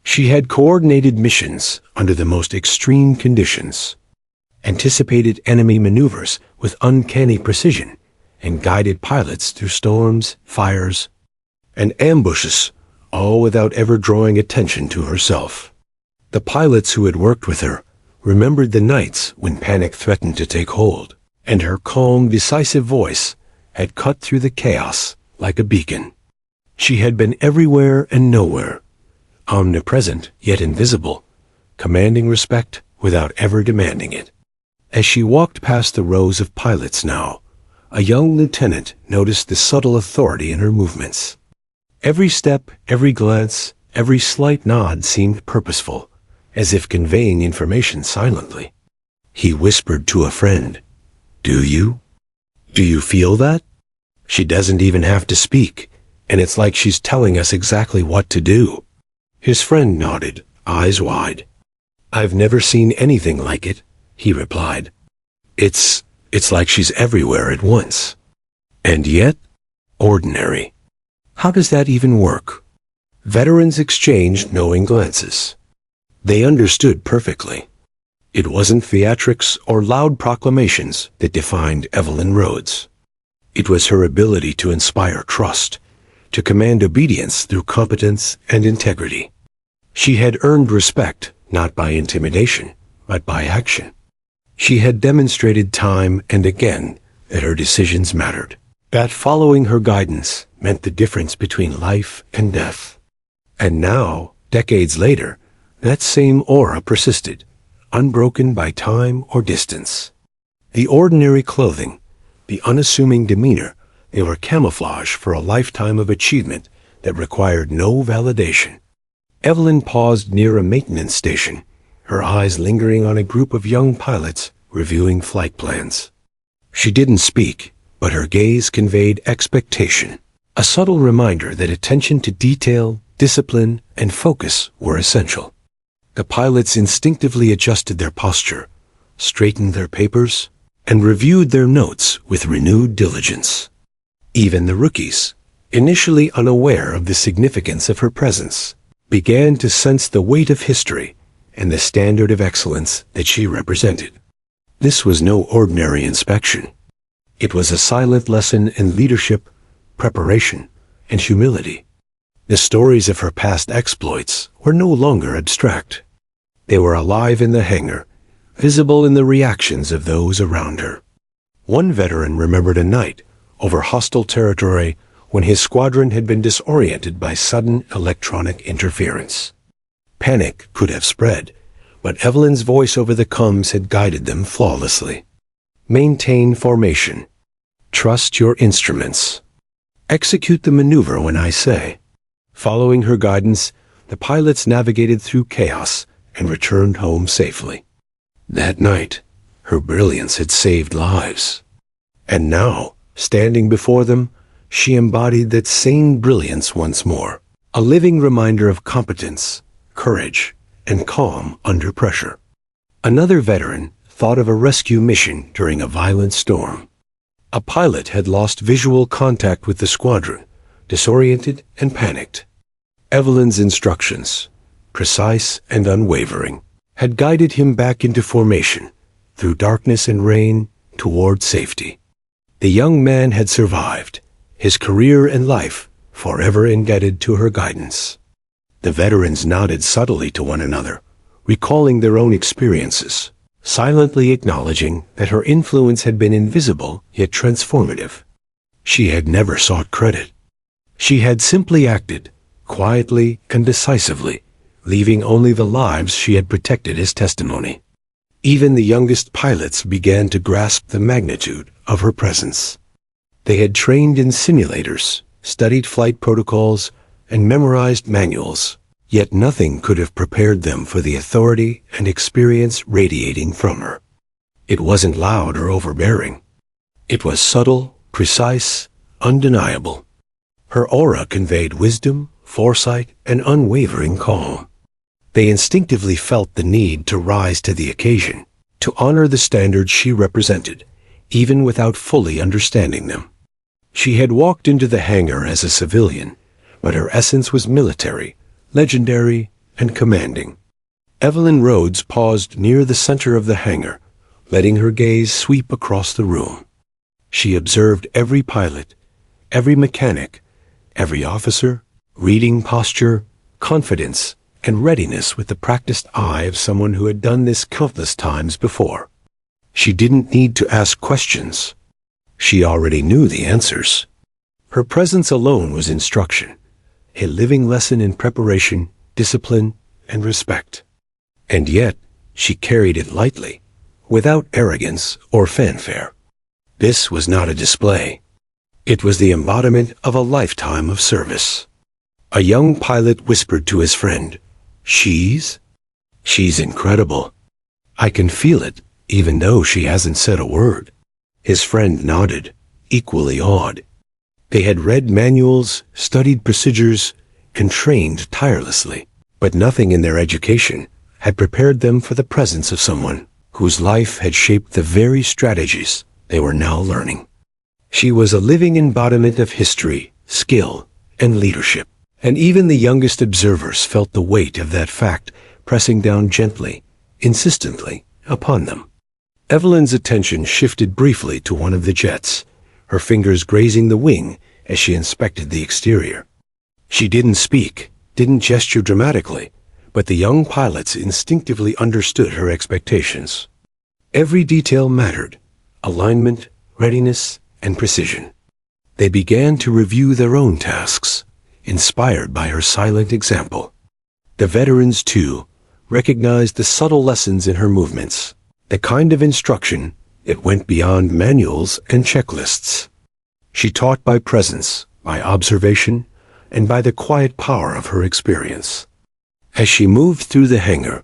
She had coordinated missions under the most extreme conditions, anticipated enemy maneuvers with uncanny precision, and guided pilots through storms, fires, and ambushes, all without ever drawing attention to herself. The pilots who had worked with her remembered the nights when panic threatened to take hold, and her calm, decisive voice had cut through the chaos like a beacon. She had been everywhere and nowhere, omnipresent yet invisible, commanding respect without ever demanding it. As she walked past the rows of pilots now, a young lieutenant noticed the subtle authority in her movements. Every step, every glance, every slight nod seemed purposeful, as if conveying information silently. He whispered to a friend, "Do you? Do you feel that? She doesn't even have to speak, and it's like she's telling us exactly what to do." His friend nodded, eyes wide. "I've never seen anything like it," he replied. It's like she's everywhere at once. And yet, ordinary. How does that even work?" Veterans exchanged knowing glances. They understood perfectly. It wasn't theatrics or loud proclamations that defined Evelyn Rhodes. It was her ability to inspire trust, to command obedience through competence and integrity. She had earned respect not by intimidation, but by action. She had demonstrated time and again that her decisions mattered, that following her guidance meant the difference between life and death. And now, decades later, that same aura persisted, unbroken by time or distance. The ordinary clothing, the unassuming demeanor, they were camouflage for a lifetime of achievement that required no validation. Evelyn paused near a maintenance station, her eyes lingering on a group of young pilots reviewing flight plans. She didn't speak, but her gaze conveyed expectation, a subtle reminder that attention to detail, discipline, and focus were essential. The pilots instinctively adjusted their posture, straightened their papers, and reviewed their notes with renewed diligence. Even the rookies, initially unaware of the significance of her presence, began to sense the weight of history and the standard of excellence that she represented. This was no ordinary inspection. It was a silent lesson in leadership, preparation, and humility. The stories of her past exploits were no longer abstract. They were alive in the hangar, visible in the reactions of those around her. One veteran remembered a night over hostile territory when his squadron had been disoriented by sudden electronic interference. Panic could have spread, but Evelyn's voice over the comms had guided them flawlessly. Maintain formation. Trust your instruments. Execute the maneuver when I say. Following her guidance, the pilots navigated through chaos and returned home safely. That night, her brilliance had saved lives. And now, standing before them, she embodied that same brilliance once more, a living reminder of competence, courage, and calm under pressure. Another veteran thought of a rescue mission during a violent storm. A pilot had lost visual contact with the squadron, disoriented and panicked. Evelyn's instructions, precise and unwavering, had guided him back into formation, through darkness and rain, toward safety. The young man had survived, his career and life forever indebted to her guidance. The veterans nodded subtly to one another, recalling their own experiences, silently acknowledging that her influence had been invisible yet transformative. She had never sought credit. She had simply acted, quietly and decisively, leaving only the lives she had protected as testimony. Even the youngest pilots began to grasp the magnitude of her presence. They had trained in simulators, studied flight protocols, and memorized manuals, yet nothing could have prepared them for the authority and experience radiating from her. It wasn't loud or overbearing. It was subtle, precise, undeniable. Her aura conveyed wisdom, foresight, and unwavering calm. They instinctively felt the need to rise to the occasion, to honor the standards she represented, even without fully understanding them. She had walked into the hangar as a civilian, but her essence was military, legendary, and commanding. Evelyn Rhodes paused near the center of the hangar, letting her gaze sweep across the room. She observed every pilot, every mechanic, every officer, reading posture, confidence, and readiness with the practiced eye of someone who had done this countless times before. She didn't need to ask questions. She already knew the answers. Her presence alone was instruction, a living lesson in preparation, discipline, and respect. And yet, she carried it lightly, without arrogance or fanfare. This was not a display. It was the embodiment of a lifetime of service. A young pilot whispered to his friend, "She's incredible. I can feel it, even though she hasn't said a word." His friend nodded, equally awed. They had read manuals, studied procedures, and trained tirelessly, but nothing in their education had prepared them for the presence of someone whose life had shaped the very strategies they were now learning. She was a living embodiment of history, skill, and leadership, and even the youngest observers felt the weight of that fact pressing down gently, insistently, upon them. Evelyn's attention shifted briefly to one of the jets, her fingers grazing the wing as she inspected the exterior. She didn't speak, didn't gesture dramatically, but the young pilots instinctively understood her expectations. Every detail mattered: alignment, readiness, and precision. They began to review their own tasks, inspired by her silent example. The veterans, too, recognized the subtle lessons in her movements, the kind of instruction that went beyond manuals and checklists. She taught by presence, by observation, and by the quiet power of her experience. As she moved through the hangar,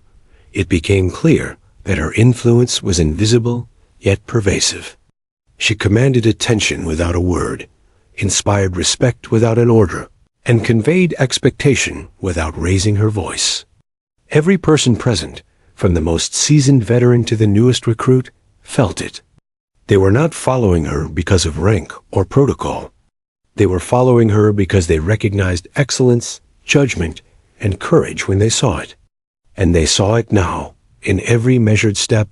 it became clear that her influence was invisible yet pervasive. She commanded attention without a word, inspired respect without an order, and conveyed expectation without raising her voice. Every person present, from the most seasoned veteran to the newest recruit, felt it. They were not following her because of rank or protocol. They were following her because they recognized excellence, judgment, and courage when they saw it. And they saw it now, in every measured step,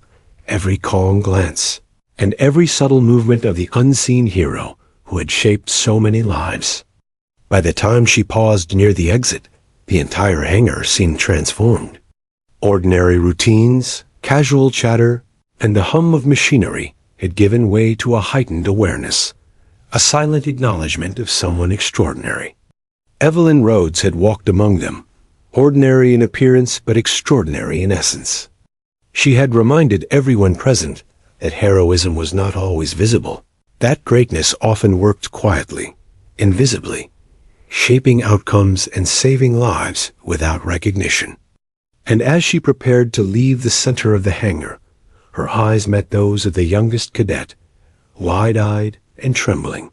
every calm glance, and every subtle movement of the unseen hero who had shaped so many lives. By the time she paused near the exit, the entire hangar seemed transformed. Ordinary routines, casual chatter, and the hum of machinery had given way to a heightened awareness, a silent acknowledgement of someone extraordinary. Evelyn Rhodes had walked among them, ordinary in appearance but extraordinary in essence. She had reminded everyone present that heroism was not always visible, that greatness often worked quietly, invisibly, shaping outcomes and saving lives without recognition. And as she prepared to leave the center of the hangar, her eyes met those of the youngest cadet, wide-eyed and trembling.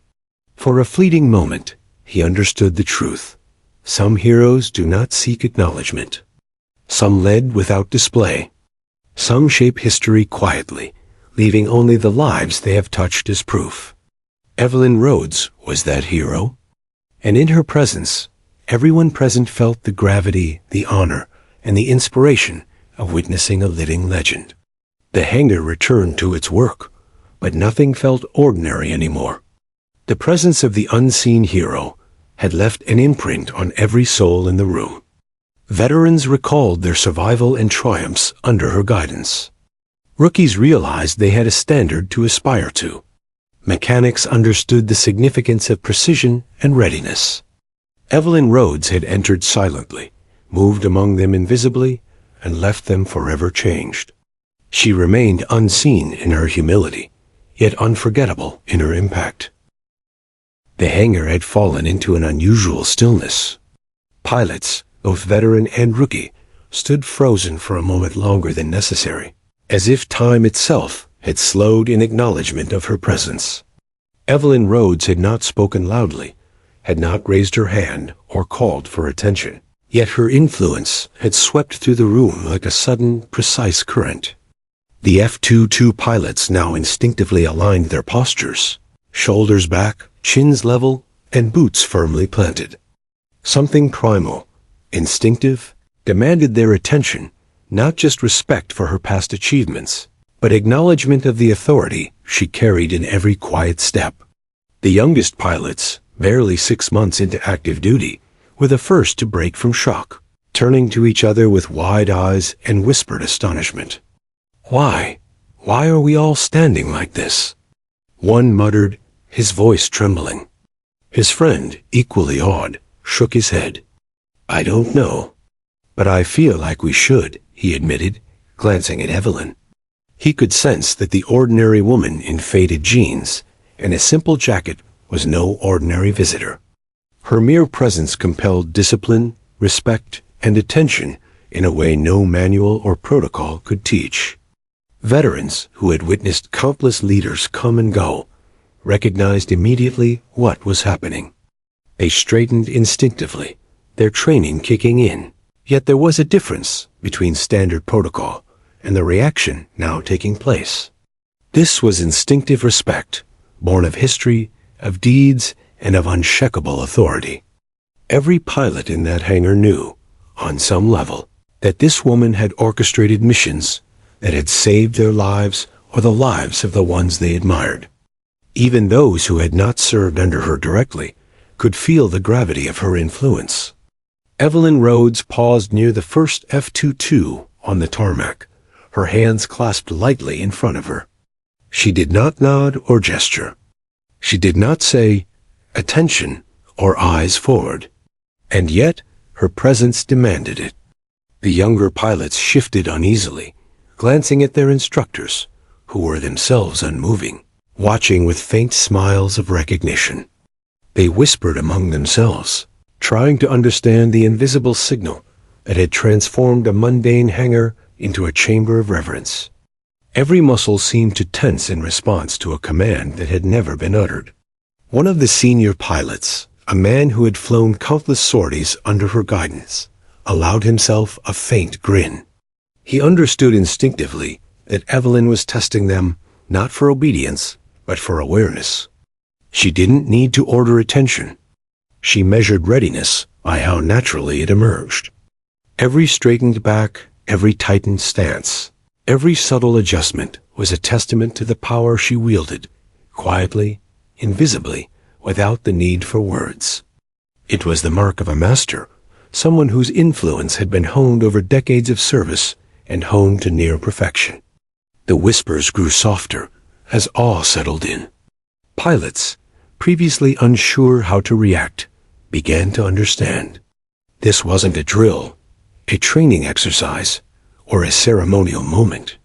For a fleeting moment, he understood the truth. Some heroes do not seek acknowledgement. Some led without display. Some shape history quietly, leaving only the lives they have touched as proof. Evelyn Rhodes was that hero. And in her presence, everyone present felt the gravity, the honor, and the inspiration of witnessing a living legend. The hangar returned to its work, but nothing felt ordinary anymore. The presence of the unseen hero had left an imprint on every soul in the room. Veterans recalled their survival and triumphs under her guidance. Rookies realized they had a standard to aspire to. Mechanics understood the significance of precision and readiness. Evelyn Rhodes had entered silently, moved among them invisibly, and left them forever changed. She remained unseen in her humility, yet unforgettable in her impact. The hangar had fallen into an unusual stillness. Pilots, both veteran and rookie, stood frozen for a moment longer than necessary, as if time itself had slowed in acknowledgement of her presence. Evelyn Rhodes had not spoken loudly, had not raised her hand or called for attention, yet her influence had swept through the room like a sudden, precise current. The F-22 pilots now instinctively aligned their postures, shoulders back, chins level, and boots firmly planted. Something primal, instinctive, demanded their attention, not just respect for her past achievements, but acknowledgement of the authority she carried in every quiet step. The youngest pilots, barely 6 months into active duty, were the first to break from shock, turning to each other with wide eyes and whispered astonishment. "Why? Why are we all standing like this?" One muttered, his voice trembling. His friend, equally awed, shook his head. "I don't know, but I feel like we should," he admitted, glancing at Evelyn. He could sense that the ordinary woman in faded jeans and a simple jacket was no ordinary visitor. Her mere presence compelled discipline, respect, and attention in a way no manual or protocol could teach. Veterans who had witnessed countless leaders come and go recognized immediately what was happening. They straightened instinctively, their training kicking in. Yet there was a difference between standard protocol and the reaction now taking place. This was instinctive respect, born of history, of deeds, and of unshakable authority. Every pilot in that hangar knew, on some level, that this woman had orchestrated missions that had saved their lives or the lives of the ones they admired. Even those who had not served under her directly could feel the gravity of her influence. Evelyn Rhodes paused near the first F-22 on the tarmac, her hands clasped lightly in front of her. She did not nod or gesture. She did not say, "Attention," or "Eyes forward." And yet, her presence demanded it. The younger pilots shifted uneasily, glancing at their instructors, who were themselves unmoving, watching with faint smiles of recognition. They whispered among themselves, trying to understand the invisible signal that had transformed a mundane hangar into a chamber of reverence. Every muscle seemed to tense in response to a command that had never been uttered. One of the senior pilots, a man who had flown countless sorties under her guidance, allowed himself a faint grin. He understood instinctively that Evelyn was testing them not for obedience, but for awareness. She didn't need to order attention. She measured readiness by how naturally it emerged. Every straightened back, every tightened stance, every subtle adjustment was a testament to the power she wielded, quietly, invisibly, without the need for words. It was the mark of a master, someone whose influence had been honed over decades of service and honed to near perfection. The whispers grew softer as awe settled in. Pilots, previously unsure how to react, began to understand. This wasn't a drill, a training exercise, or a ceremonial moment.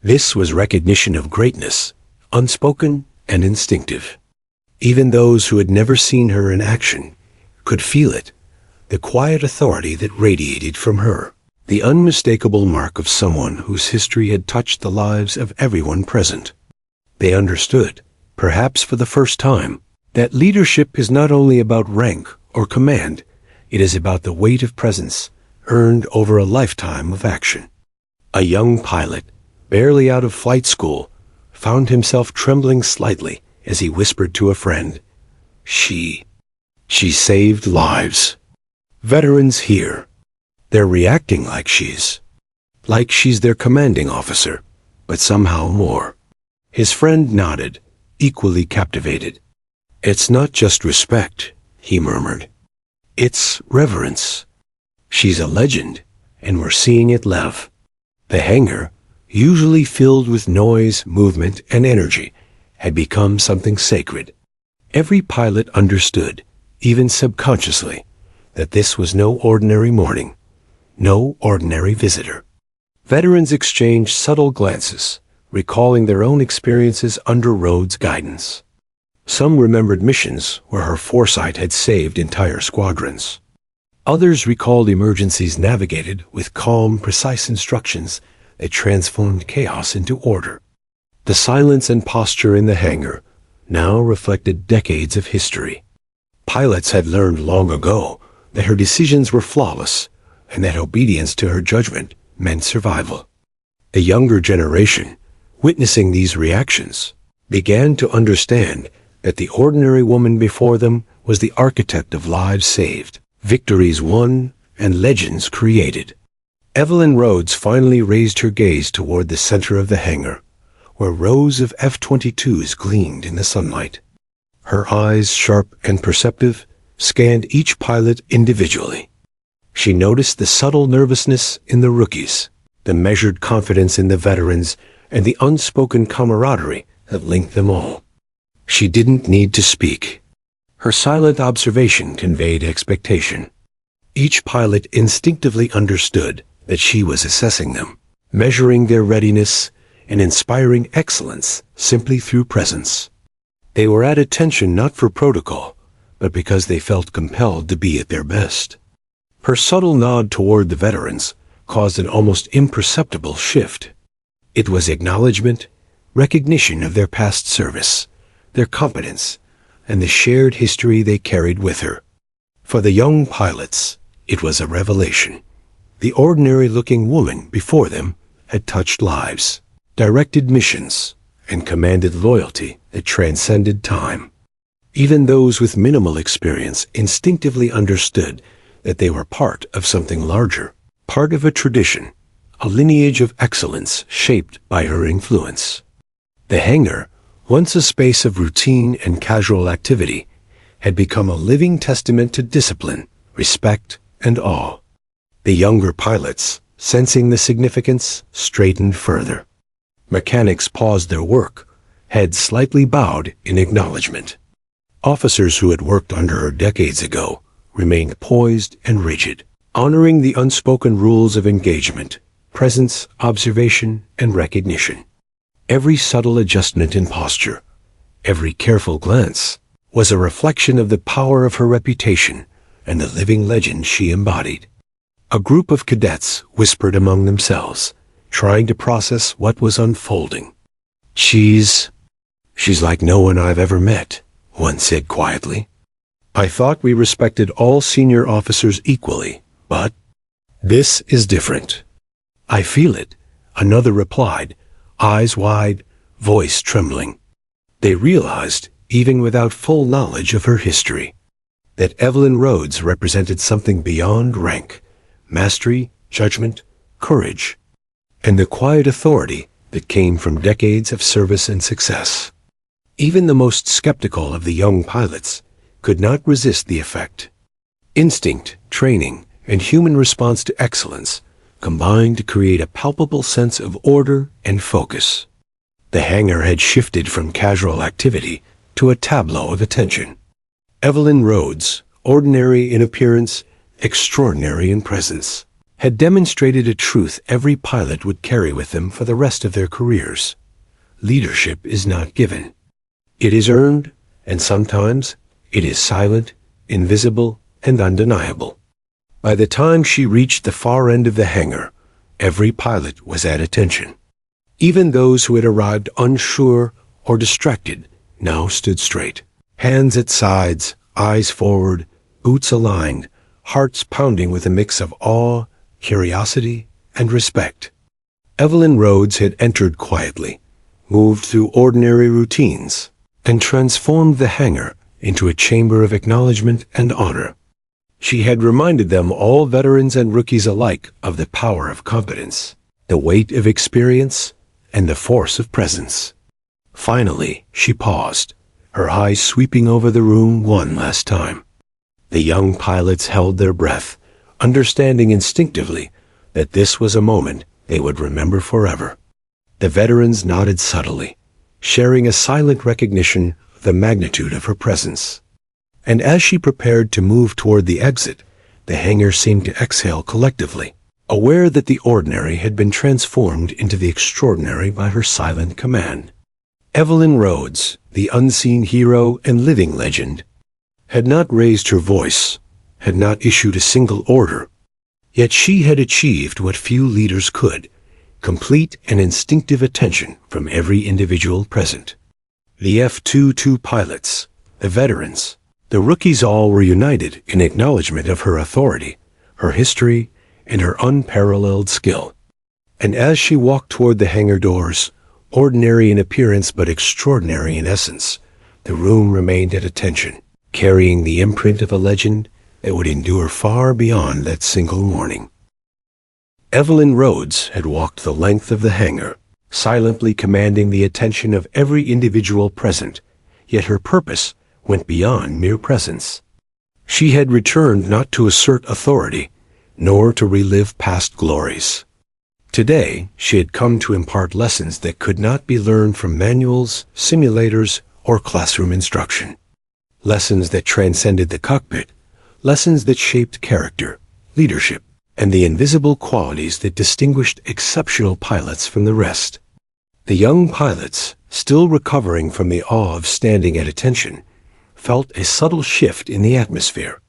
This was recognition of greatness, unspoken and instinctive. Even those who had never seen her in action could feel it, the quiet authority that radiated from her, the unmistakable mark of someone whose history had touched the lives of everyone present. They understood, perhaps for the first time, that leadership is not only about rank or command, it is about the weight of presence earned over a lifetime of action. A young pilot, barely out of flight school, found himself trembling slightly as he whispered to a friend, She saved lives. Veterans here. They're reacting like she's their commanding officer, but somehow more. His friend nodded, equally captivated. It's not just respect, he murmured. It's reverence. She's a legend, and we're seeing it live. The hangar, usually filled with noise, movement, and energy, had become something sacred. Every pilot understood, even subconsciously, that this was no ordinary morning, no ordinary visitor. Veterans exchanged subtle glances, recalling their own experiences under Rhodes' guidance. Some remembered missions where her foresight had saved entire squadrons. Others recalled emergencies navigated with calm, precise instructions that transformed chaos into order. The silence and posture in the hangar now reflected decades of history. Pilots had learned long ago that her decisions were flawless and that obedience to her judgment meant survival. The younger generation, witnessing these reactions, began to understand that the ordinary woman before them was the architect of lives saved, victories won, and legends created. Evelyn Rhodes finally raised her gaze toward the center of the hangar, where rows of F-22s gleamed in the sunlight. Her eyes, sharp and perceptive, scanned each pilot individually. She noticed the subtle nervousness in the rookies, the measured confidence in the veterans, and the unspoken camaraderie that linked them all. She didn't need to speak. Her silent observation conveyed expectation. Each pilot instinctively understood that she was assessing them, measuring their readiness, and inspiring excellence simply through presence. They were at attention not for protocol, but because they felt compelled to be at their best. Her subtle nod toward the veterans caused an almost imperceptible shift. It was acknowledgement, recognition of their past service, their competence, and the shared history they carried with her. For the young pilots, it was a revelation. The ordinary-looking woman before them had touched lives, directed missions, and commanded loyalty that transcended time. Even those with minimal experience instinctively understood that they were part of something larger, part of a tradition, a lineage of excellence shaped by her influence. The hangar, once a space of routine and casual activity, had become a living testament to discipline, respect, and awe. The younger pilots, sensing the significance, straightened further. Mechanics paused their work, heads slightly bowed in acknowledgement. Officers who had worked under her decades ago remained poised and rigid, honoring the unspoken rules of engagement, presence, observation, and recognition. Every subtle adjustment in posture, every careful glance, was a reflection of the power of her reputation and the living legend she embodied. A group of cadets whispered among themselves, trying to process what was unfolding. She's like no one I've ever met, one said quietly. I thought we respected all senior officers equally, but this is different. I feel it, another replied, eyes wide, voice trembling. They realized, even without full knowledge of her history, that Evelyn Rhodes represented something beyond rank, mastery, judgment, courage, and the quiet authority that came from decades of service and success. Even the most skeptical of the young pilots could not resist the effect. Instinct, training, and human response to excellence combined to create a palpable sense of order and focus. The hangar had shifted from casual activity to a tableau of attention. Evelyn Rhodes, ordinary in appearance, extraordinary in presence, had demonstrated a truth every pilot would carry with them for the rest of their careers. Leadership is not given. It is earned, and sometimes it is silent, invisible, and undeniable. By the time she reached the far end of the hangar, every pilot was at attention. Even those who had arrived unsure or distracted now stood straight, hands at sides, eyes forward, boots aligned, hearts pounding with a mix of awe, curiosity, and respect. Evelyn Rhodes had entered quietly, moved through ordinary routines, and transformed the hangar into a chamber of acknowledgement and honor. She had reminded them, all veterans and rookies alike, of the power of competence, the weight of experience, and the force of presence. Finally, she paused, her eyes sweeping over the room one last time. The young pilots held their breath, understanding instinctively that this was a moment they would remember forever. The veterans nodded subtly, sharing a silent recognition of the magnitude of her presence. And as she prepared to move toward the exit, the hangar seemed to exhale collectively, aware that the ordinary had been transformed into the extraordinary by her silent command. Evelyn Rhodes, the unseen hero and living legend, had not raised her voice, had not issued a single order, yet she had achieved what few leaders could: complete and instinctive attention from every individual present. The F-22 pilots, the veterans, the rookies, all were united in acknowledgement of her authority, her history, and her unparalleled skill. And as she walked toward the hangar doors, ordinary in appearance but extraordinary in essence, the room remained at attention, carrying the imprint of a legend that would endure far beyond that single morning. Evelyn Rhodes had walked the length of the hangar, silently commanding the attention of every individual present, yet her purpose went beyond mere presence. She had returned not to assert authority, nor to relive past glories. Today, she had come to impart lessons that could not be learned from manuals, simulators, or classroom instruction. Lessons that transcended the cockpit, lessons that shaped character, leadership, and the invisible qualities that distinguished exceptional pilots from the rest. The young pilots, still recovering from the awe of standing at attention, felt a subtle shift in the atmosphere.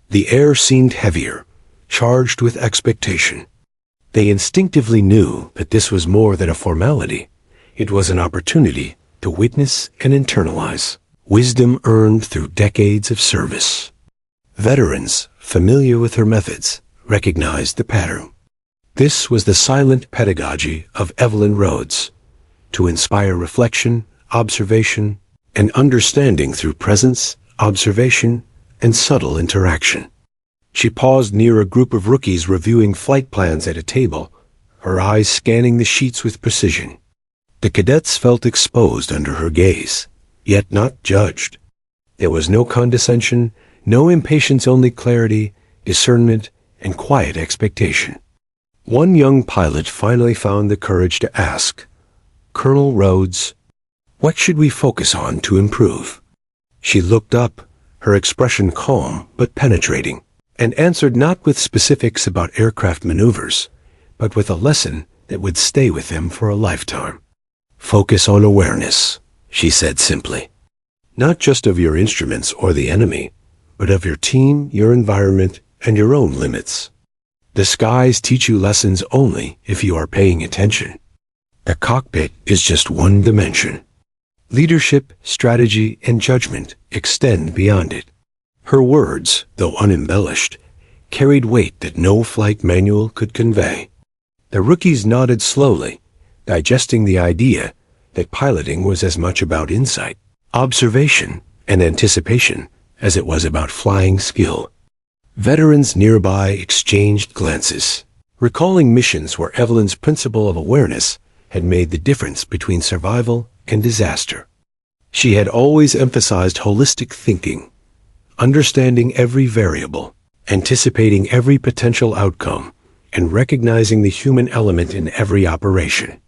The air seemed heavier, charged with expectation. They instinctively knew that this was more than a formality. It was an opportunity to witness and internalize wisdom earned through decades of service. Veterans, familiar with her methods, recognized the pattern. This was the silent pedagogy of Evelyn Rhodes, to inspire reflection, observation, and understanding through presence, observation, and subtle interaction. She paused near a group of rookies reviewing flight plans at a table, her eyes scanning the sheets with precision. The cadets felt exposed under her gaze, yet not judged. There was no condescension, no impatience, only clarity, discernment, and quiet expectation. One young pilot finally found the courage to ask, "Colonel Rhodes, what should we focus on to improve?" She looked up, her expression calm but penetrating, and answered not with specifics about aircraft maneuvers, but with a lesson that would stay with them for a lifetime. "Focus on awareness," she said simply. "Not just of your instruments or the enemy, but of your team, your environment, and your own limits." The skies teach you lessons only if you are paying attention. The cockpit is just one dimension. Leadership, strategy, and judgment extend beyond it. Her words, though unembellished, carried weight that no flight manual could convey. The rookies nodded slowly, digesting the idea that piloting was as much about insight, observation, and anticipation as it was about flying skill. Veterans nearby exchanged glances, recalling missions where Evelyn's principle of awareness had made the difference between survival and disaster. She had always emphasized holistic thinking, understanding every variable, anticipating every potential outcome, and recognizing the human element in every operation.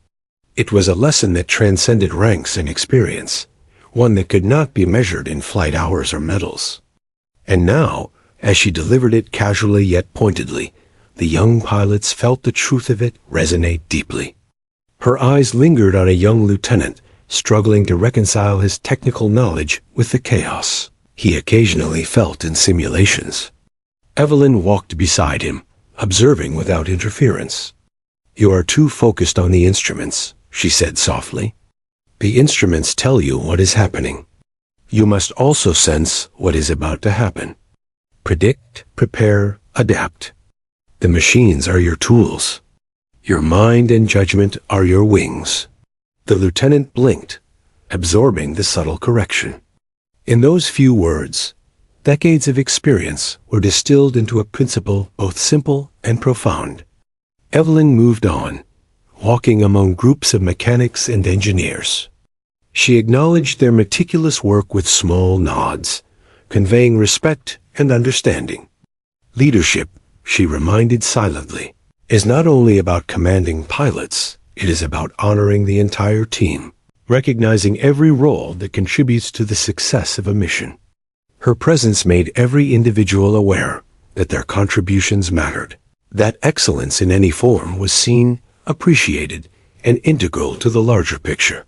It was a lesson that transcended ranks and experience, one that could not be measured in flight hours or medals. And now, as she delivered it casually yet pointedly, the young pilots felt the truth of it resonate deeply. Her eyes lingered on a young lieutenant, struggling to reconcile his technical knowledge with the chaos he occasionally felt in simulations. Evelyn walked beside him, observing without interference. "You are too focused on the instruments," she said softly. "The instruments tell you what is happening. You must also sense what is about to happen. Predict, prepare, adapt. The machines are your tools. Your mind and judgment are your wings." The lieutenant blinked, absorbing the subtle correction. In those few words, decades of experience were distilled into a principle both simple and profound. Evelyn moved on, walking among groups of mechanics and engineers. She acknowledged their meticulous work with small nods, conveying respect and understanding. Leadership, she reminded silently, is not only about commanding pilots, it is about honoring the entire team, recognizing every role that contributes to the success of a mission. Her presence made every individual aware that their contributions mattered, that excellence in any form was seen, appreciated, and integral to the larger picture.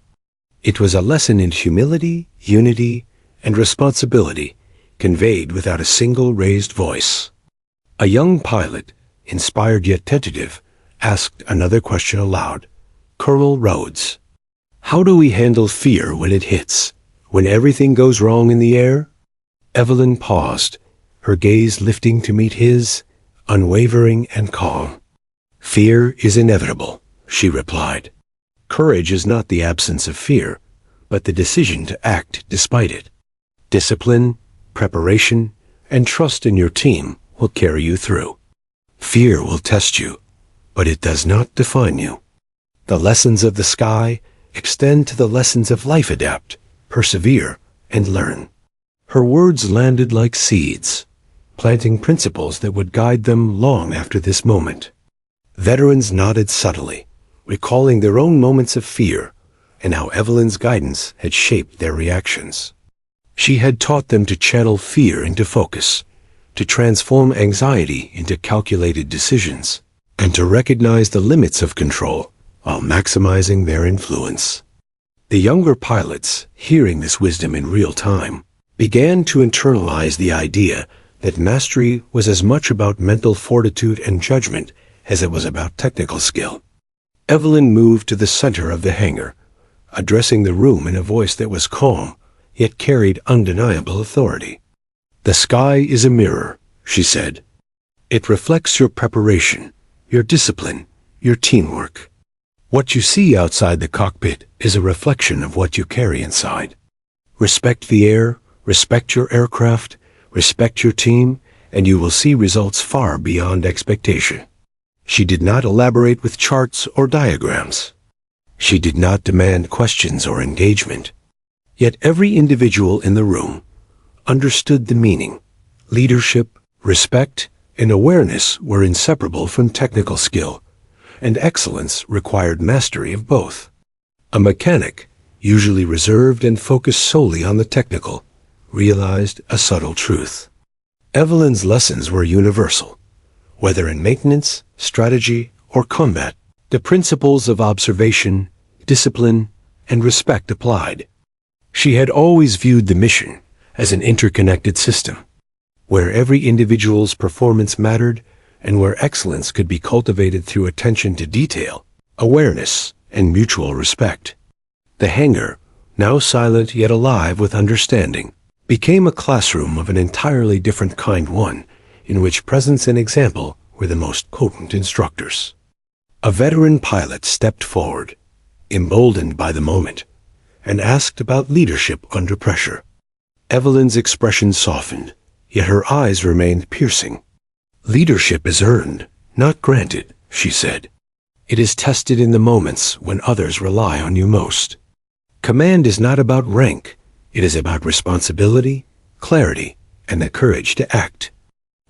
It was a lesson in humility, unity, and responsibility, conveyed without a single raised voice. A young pilot, inspired yet tentative, asked another question aloud. "Colonel Rhodes, how do we handle fear when it hits, when everything goes wrong in the air?" Evelyn paused, her gaze lifting to meet his, unwavering and calm. "Fear is inevitable," she replied. "Courage is not the absence of fear, but the decision to act despite it. Discipline, preparation, and trust in your team will carry you through. Fear will test you, but it does not define you. The lessons of the sky extend to the lessons of life. Adapt, persevere, and learn." Her words landed like seeds, planting principles that would guide them long after this moment. Veterans nodded subtly, recalling their own moments of fear and how Evelyn's guidance had shaped their reactions. She had taught them to channel fear into focus, to transform anxiety into calculated decisions, and to recognize the limits of control while maximizing their influence. The younger pilots, hearing this wisdom in real time, began to internalize the idea that mastery was as much about mental fortitude and judgment as it was about technical skill. Evelyn moved to the center of the hangar, addressing the room in a voice that was calm, yet carried undeniable authority. "The sky is a mirror," she said. "It reflects your preparation, your discipline, your teamwork. What you see outside the cockpit is a reflection of what you carry inside. Respect the air, respect your aircraft, respect your team, and you will see results far beyond expectation." She did not elaborate with charts or diagrams. She did not demand questions or engagement. Yet every individual in the room understood the meaning. Leadership, respect, and awareness were inseparable from technical skill, and excellence required mastery of both. A mechanic, usually reserved and focused solely on the technical, realized a subtle truth. Evelyn's lessons were universal. Whether in maintenance, strategy, or combat, the principles of observation, discipline, and respect applied. She had always viewed the mission as an interconnected system, where every individual's performance mattered and where excellence could be cultivated through attention to detail, awareness, and mutual respect. The hangar, now silent yet alive with understanding, became a classroom of an entirely different kind, one in which presence and example were the most potent instructors. A veteran pilot stepped forward, emboldened by the moment, and asked about leadership under pressure. Evelyn's expression softened, yet her eyes remained piercing. "Leadership is earned, not granted," she said. "It is tested in the moments when others rely on you most. Command is not about rank. It is about responsibility, clarity, and the courage to act.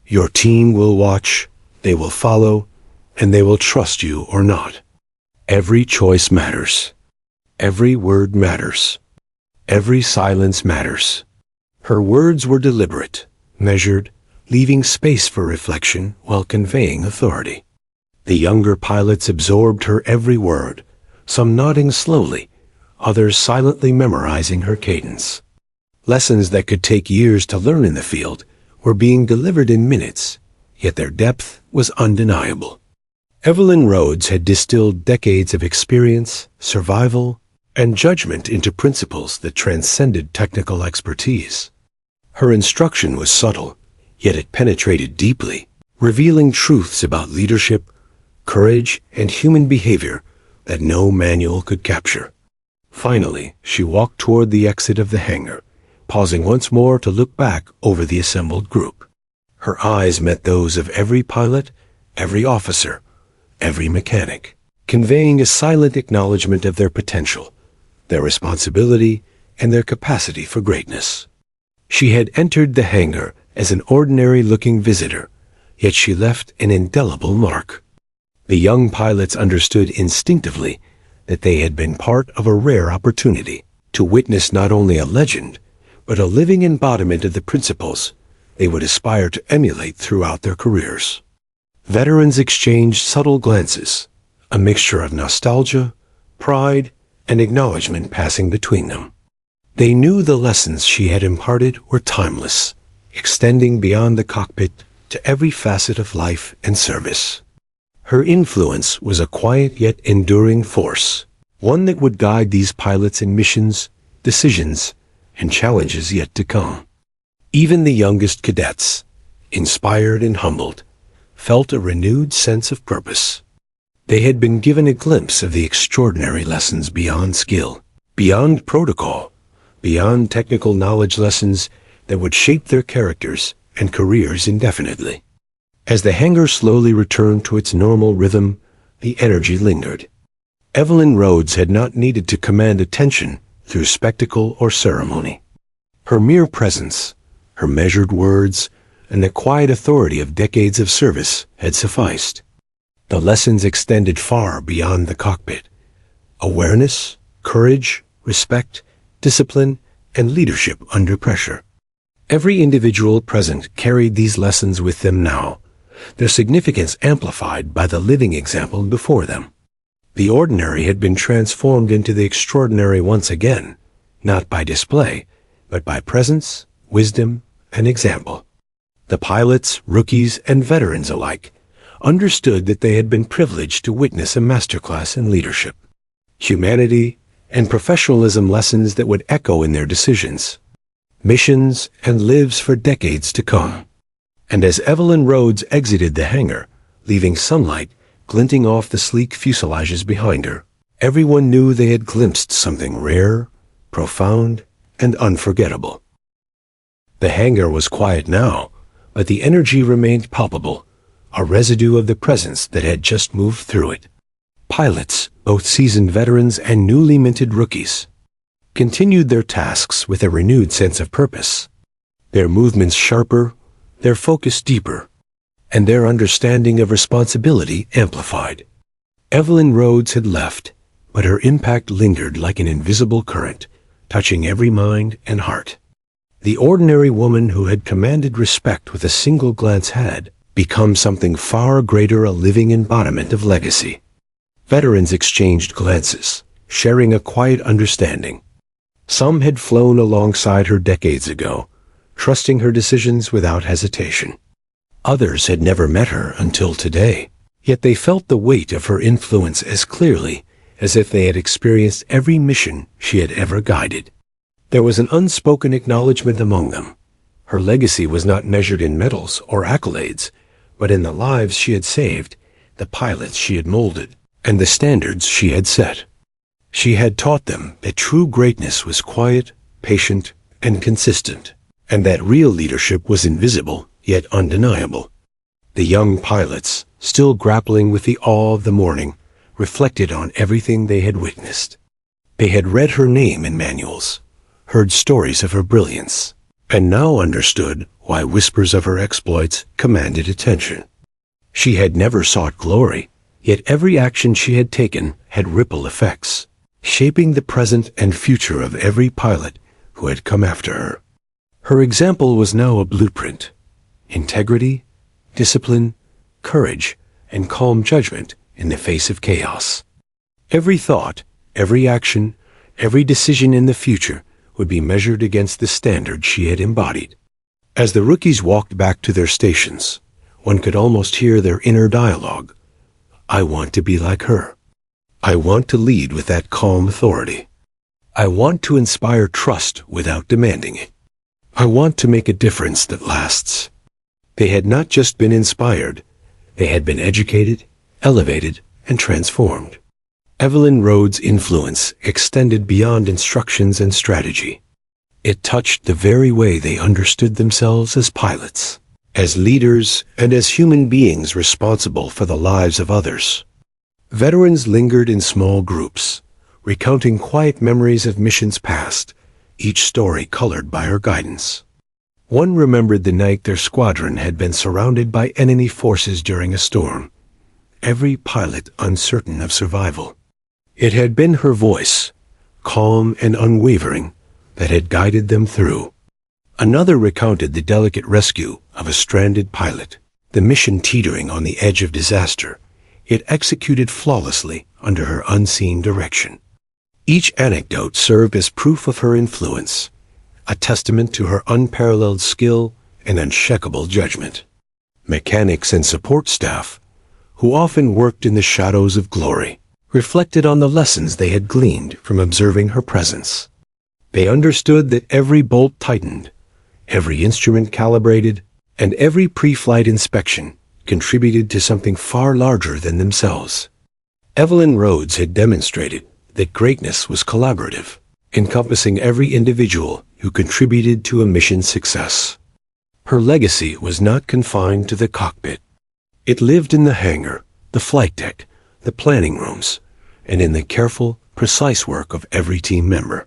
Your team will watch, they will follow, and they will trust you or not. Every choice matters. Every word matters. Every silence matters." Her words were deliberate, measured, leaving space for reflection while conveying authority. The younger pilots absorbed her every word, some nodding slowly, others silently memorizing her cadence. Lessons that could take years to learn in the field were being delivered in minutes, yet their depth was undeniable. Evelyn Rhodes had distilled decades of experience, survival, and judgment into principles that transcended technical expertise. Her instruction was subtle, yet it penetrated deeply, revealing truths about leadership, courage, and human behavior that no manual could capture. Finally, she walked toward the exit of the hangar, pausing once more to look back over the assembled group. Her eyes met those of every pilot, every officer, every mechanic, conveying a silent acknowledgement of their potential, their responsibility, and their capacity for greatness. She had entered the hangar as an ordinary-looking visitor, yet she left an indelible mark. The young pilots understood instinctively that they had been part of a rare opportunity to witness not only a legend, but a living embodiment of the principles they would aspire to emulate throughout their careers. Veterans exchanged subtle glances, a mixture of nostalgia, pride, and acknowledgement passing between them. They knew the lessons she had imparted were timeless, extending beyond the cockpit to every facet of life and service. Her influence was a quiet yet enduring force, one that would guide these pilots in missions, decisions, and challenges yet to come. Even the youngest cadets, inspired and humbled, felt a renewed sense of purpose. They had been given a glimpse of the extraordinary lessons beyond skill, beyond protocol, beyond technical knowledge, lessons that would shape their characters and careers indefinitely. As the hangar slowly returned to its normal rhythm, the energy lingered. Evelyn Rhodes had not needed to command attention through spectacle or ceremony. Her mere presence, her measured words, and the quiet authority of decades of service had sufficed. The lessons extended far beyond the cockpit. Awareness, courage, respect, discipline, and leadership under pressure. Every individual present carried these lessons with them now, their significance amplified by the living example before them. The ordinary had been transformed into the extraordinary once again, not by display, but by presence, wisdom, and example. The pilots, rookies, and veterans alike understood that they had been privileged to witness a masterclass in leadership, humanity, and professionalism, lessons that would echo in their decisions, missions, and lives for decades to come. And as Evelyn Rhodes exited the hangar, leaving sunlight glinting off the sleek fuselages behind her, everyone knew they had glimpsed something rare, profound, and unforgettable. The hangar was quiet now, but the energy remained palpable, a residue of the presence that had just moved through it. Pilots, both seasoned veterans and newly minted rookies, continued their tasks with a renewed sense of purpose, their movements sharper, their focus deeper, and their understanding of responsibility amplified. Evelyn Rhodes had left, but her impact lingered like an invisible current, touching every mind and heart. The ordinary woman who had commanded respect with a single glance had become something far greater, a living embodiment of legacy. Veterans exchanged glances, sharing a quiet understanding. Some had flown alongside her decades ago, trusting her decisions without hesitation. Others had never met her until today, yet they felt the weight of her influence as clearly as if they had experienced every mission she had ever guided. There was an unspoken acknowledgement among them. Her legacy was not measured in medals or accolades, but in the lives she had saved, the pilots she had molded, and the standards she had set. She had taught them that true greatness was quiet, patient, and consistent, and that real leadership was invisible, yet undeniable. The young pilots, still grappling with the awe of the morning, reflected on everything they had witnessed. They had read her name in manuals, heard stories of her brilliance, and now understood why whispers of her exploits commanded attention. She had never sought glory, yet every action she had taken had ripple effects, shaping the present and future of every pilot who had come after her. Her example was now a blueprint. Integrity, discipline, courage, and calm judgment in the face of chaos. Every thought, every action, every decision in the future would be measured against the standard she had embodied. As the rookies walked back to their stations, one could almost hear their inner dialogue. I want to be like her. I want to lead with that calm authority. I want to inspire trust without demanding it. I want to make a difference that lasts. They had not just been inspired, they had been educated, elevated, and transformed. Evelyn Rhodes' influence extended beyond instructions and strategy. It touched the very way they understood themselves as pilots, as leaders, and as human beings responsible for the lives of others. Veterans lingered in small groups, recounting quiet memories of missions past, each story colored by her guidance. One remembered the night their squadron had been surrounded by enemy forces during a storm, every pilot uncertain of survival. It had been her voice, calm and unwavering, that had guided them through. Another recounted the delicate rescue of a stranded pilot, the mission teetering on the edge of disaster, yet executed flawlessly under her unseen direction. Each anecdote served as proof of her influence, a testament to her unparalleled skill and unshakable judgment. Mechanics and support staff, who often worked in the shadows of glory, reflected on the lessons they had gleaned from observing her presence. They understood that every bolt tightened, every instrument calibrated, and every pre-flight inspection contributed to something far larger than themselves. Evelyn Rhodes had demonstrated that greatness was collaborative, encompassing every individual who contributed to a mission's success. Her legacy was not confined to the cockpit. It lived in the hangar, the flight deck, the planning rooms, and in the careful, precise work of every team member.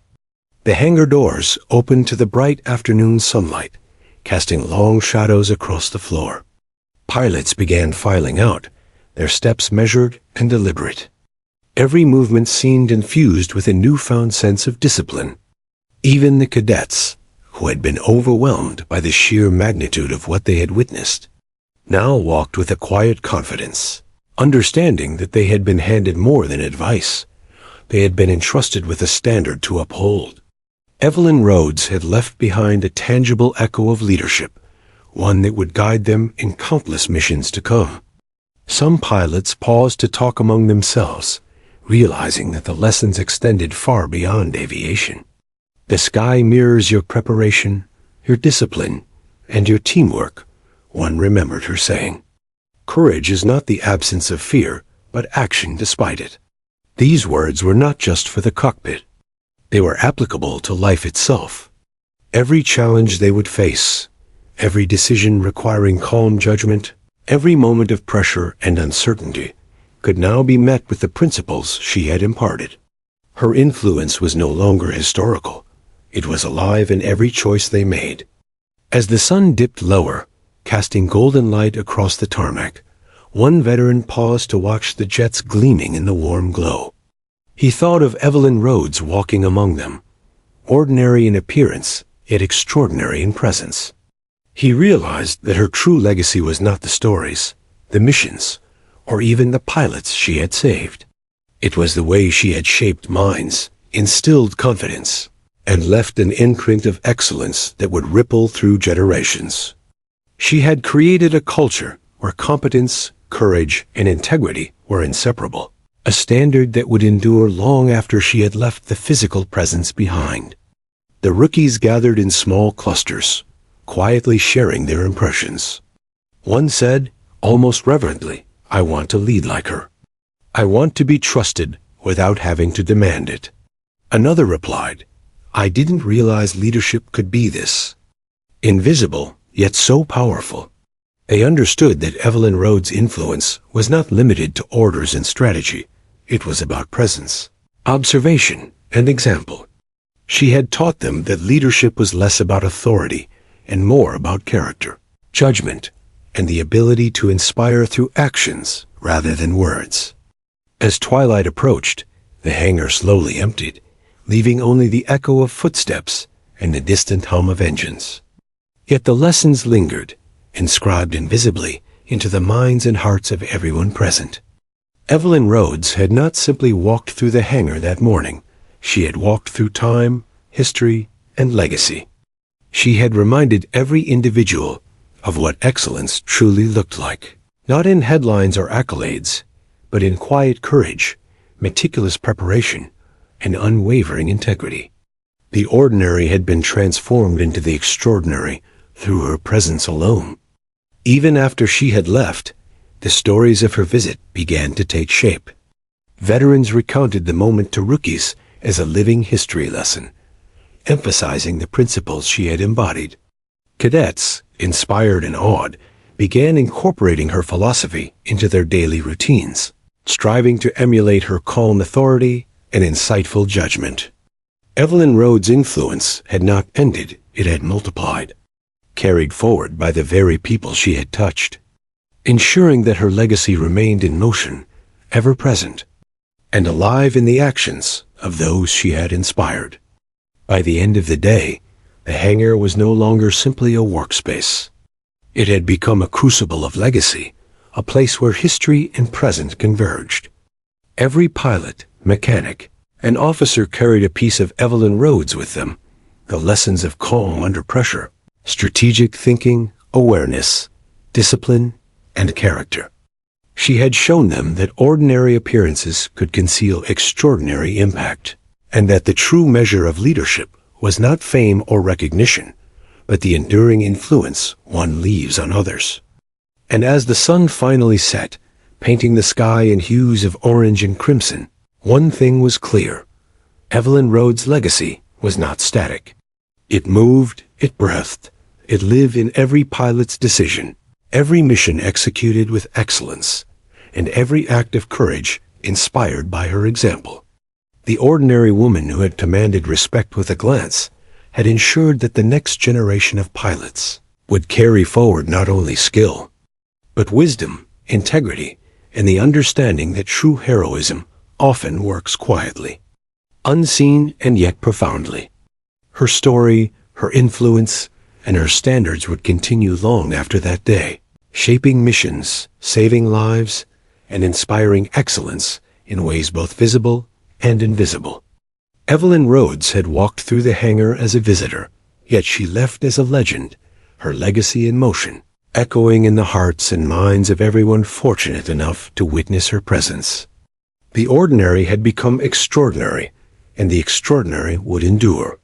The hangar doors opened to the bright afternoon sunlight, casting long shadows across the floor. Pilots began filing out, their steps measured and deliberate. Every movement seemed infused with a newfound sense of discipline. Even the cadets, who had been overwhelmed by the sheer magnitude of what they had witnessed, now walked with a quiet confidence, understanding that they had been handed more than advice. They had been entrusted with a standard to uphold. Evelyn Rhodes had left behind a tangible echo of leadership, one that would guide them in countless missions to come. Some pilots paused to talk among themselves, realizing that the lessons extended far beyond aviation. The sky mirrors your preparation, your discipline, and your teamwork, one remembered her saying. Courage is not the absence of fear, but action despite it. These words were not just for the cockpit. They were applicable to life itself. Every challenge they would face, every decision requiring calm judgment, every moment of pressure and uncertainty could now be met with the principles she had imparted. Her influence was no longer historical. It was alive in every choice they made. As the sun dipped lower, casting golden light across the tarmac, one veteran paused to watch the jets gleaming in the warm glow. He thought of Evelyn Rhodes walking among them, ordinary in appearance, yet extraordinary in presence. He realized that her true legacy was not the stories, the missions, or even the pilots she had saved. It was the way she had shaped minds, instilled confidence, and left an imprint of excellence that would ripple through generations. She had created a culture where competence, courage, and integrity were inseparable, a standard that would endure long after she had left the physical presence behind. The rookies gathered in small clusters, quietly sharing their impressions. One said, almost reverently, "I want to lead like her. I want to be trusted without having to demand it." Another replied, "I didn't realize leadership could be this. Invisible, yet so powerful." They understood that Evelyn Rhodes' influence was not limited to orders and strategy. It was about presence, observation, and example. She had taught them that leadership was less about authority and more about character, judgment, and the ability to inspire through actions rather than words. As twilight approached, the hangar slowly emptied, leaving only the echo of footsteps and the distant hum of engines. Yet the lessons lingered, inscribed invisibly into the minds and hearts of everyone present. Evelyn Rhodes had not simply walked through the hangar that morning. She had walked through time, history, and legacy. She had reminded every individual of what excellence truly looked like, not in headlines or accolades, but in quiet courage, meticulous preparation, and unwavering integrity. The ordinary had been transformed into the extraordinary through her presence alone. Even after she had left, the stories of her visit began to take shape. Veterans recounted the moment to rookies as a living history lesson, emphasizing the principles she had embodied. Cadets, inspired and awed, began incorporating her philosophy into their daily routines, striving to emulate her calm authority and insightful judgment. Evelyn Rhodes' influence had not ended, it had multiplied, carried forward by the very people she had touched, ensuring that her legacy remained in motion, ever present, and alive in the actions of those she had inspired. By the end of the day, the hangar was no longer simply a workspace. It had become a crucible of legacy, a place where history and present converged. Every pilot, mechanic, and officer carried a piece of Evelyn Rhodes with them, the lessons of calm under pressure, strategic thinking, awareness, discipline, and character. She had shown them that ordinary appearances could conceal extraordinary impact, and that the true measure of leadership was not fame or recognition, but the enduring influence one leaves on others. And as the sun finally set, painting the sky in hues of orange and crimson, one thing was clear. Evelyn Rhodes' legacy was not static. It moved, it breathed, it lived in every pilot's decision, every mission executed with excellence, and every act of courage inspired by her example. The ordinary woman who had commanded respect with a glance had ensured that the next generation of pilots would carry forward not only skill, but wisdom, integrity, and the understanding that true heroism often works quietly, unseen and yet profoundly. Her story, her influence, and her standards would continue long after that day, shaping missions, saving lives, and inspiring excellence in ways both visible and invisible. Evelyn Rhodes had walked through the hangar as a visitor, yet she left as a legend, her legacy in motion, echoing in the hearts and minds of everyone fortunate enough to witness her presence. The ordinary had become extraordinary, and the extraordinary would endure.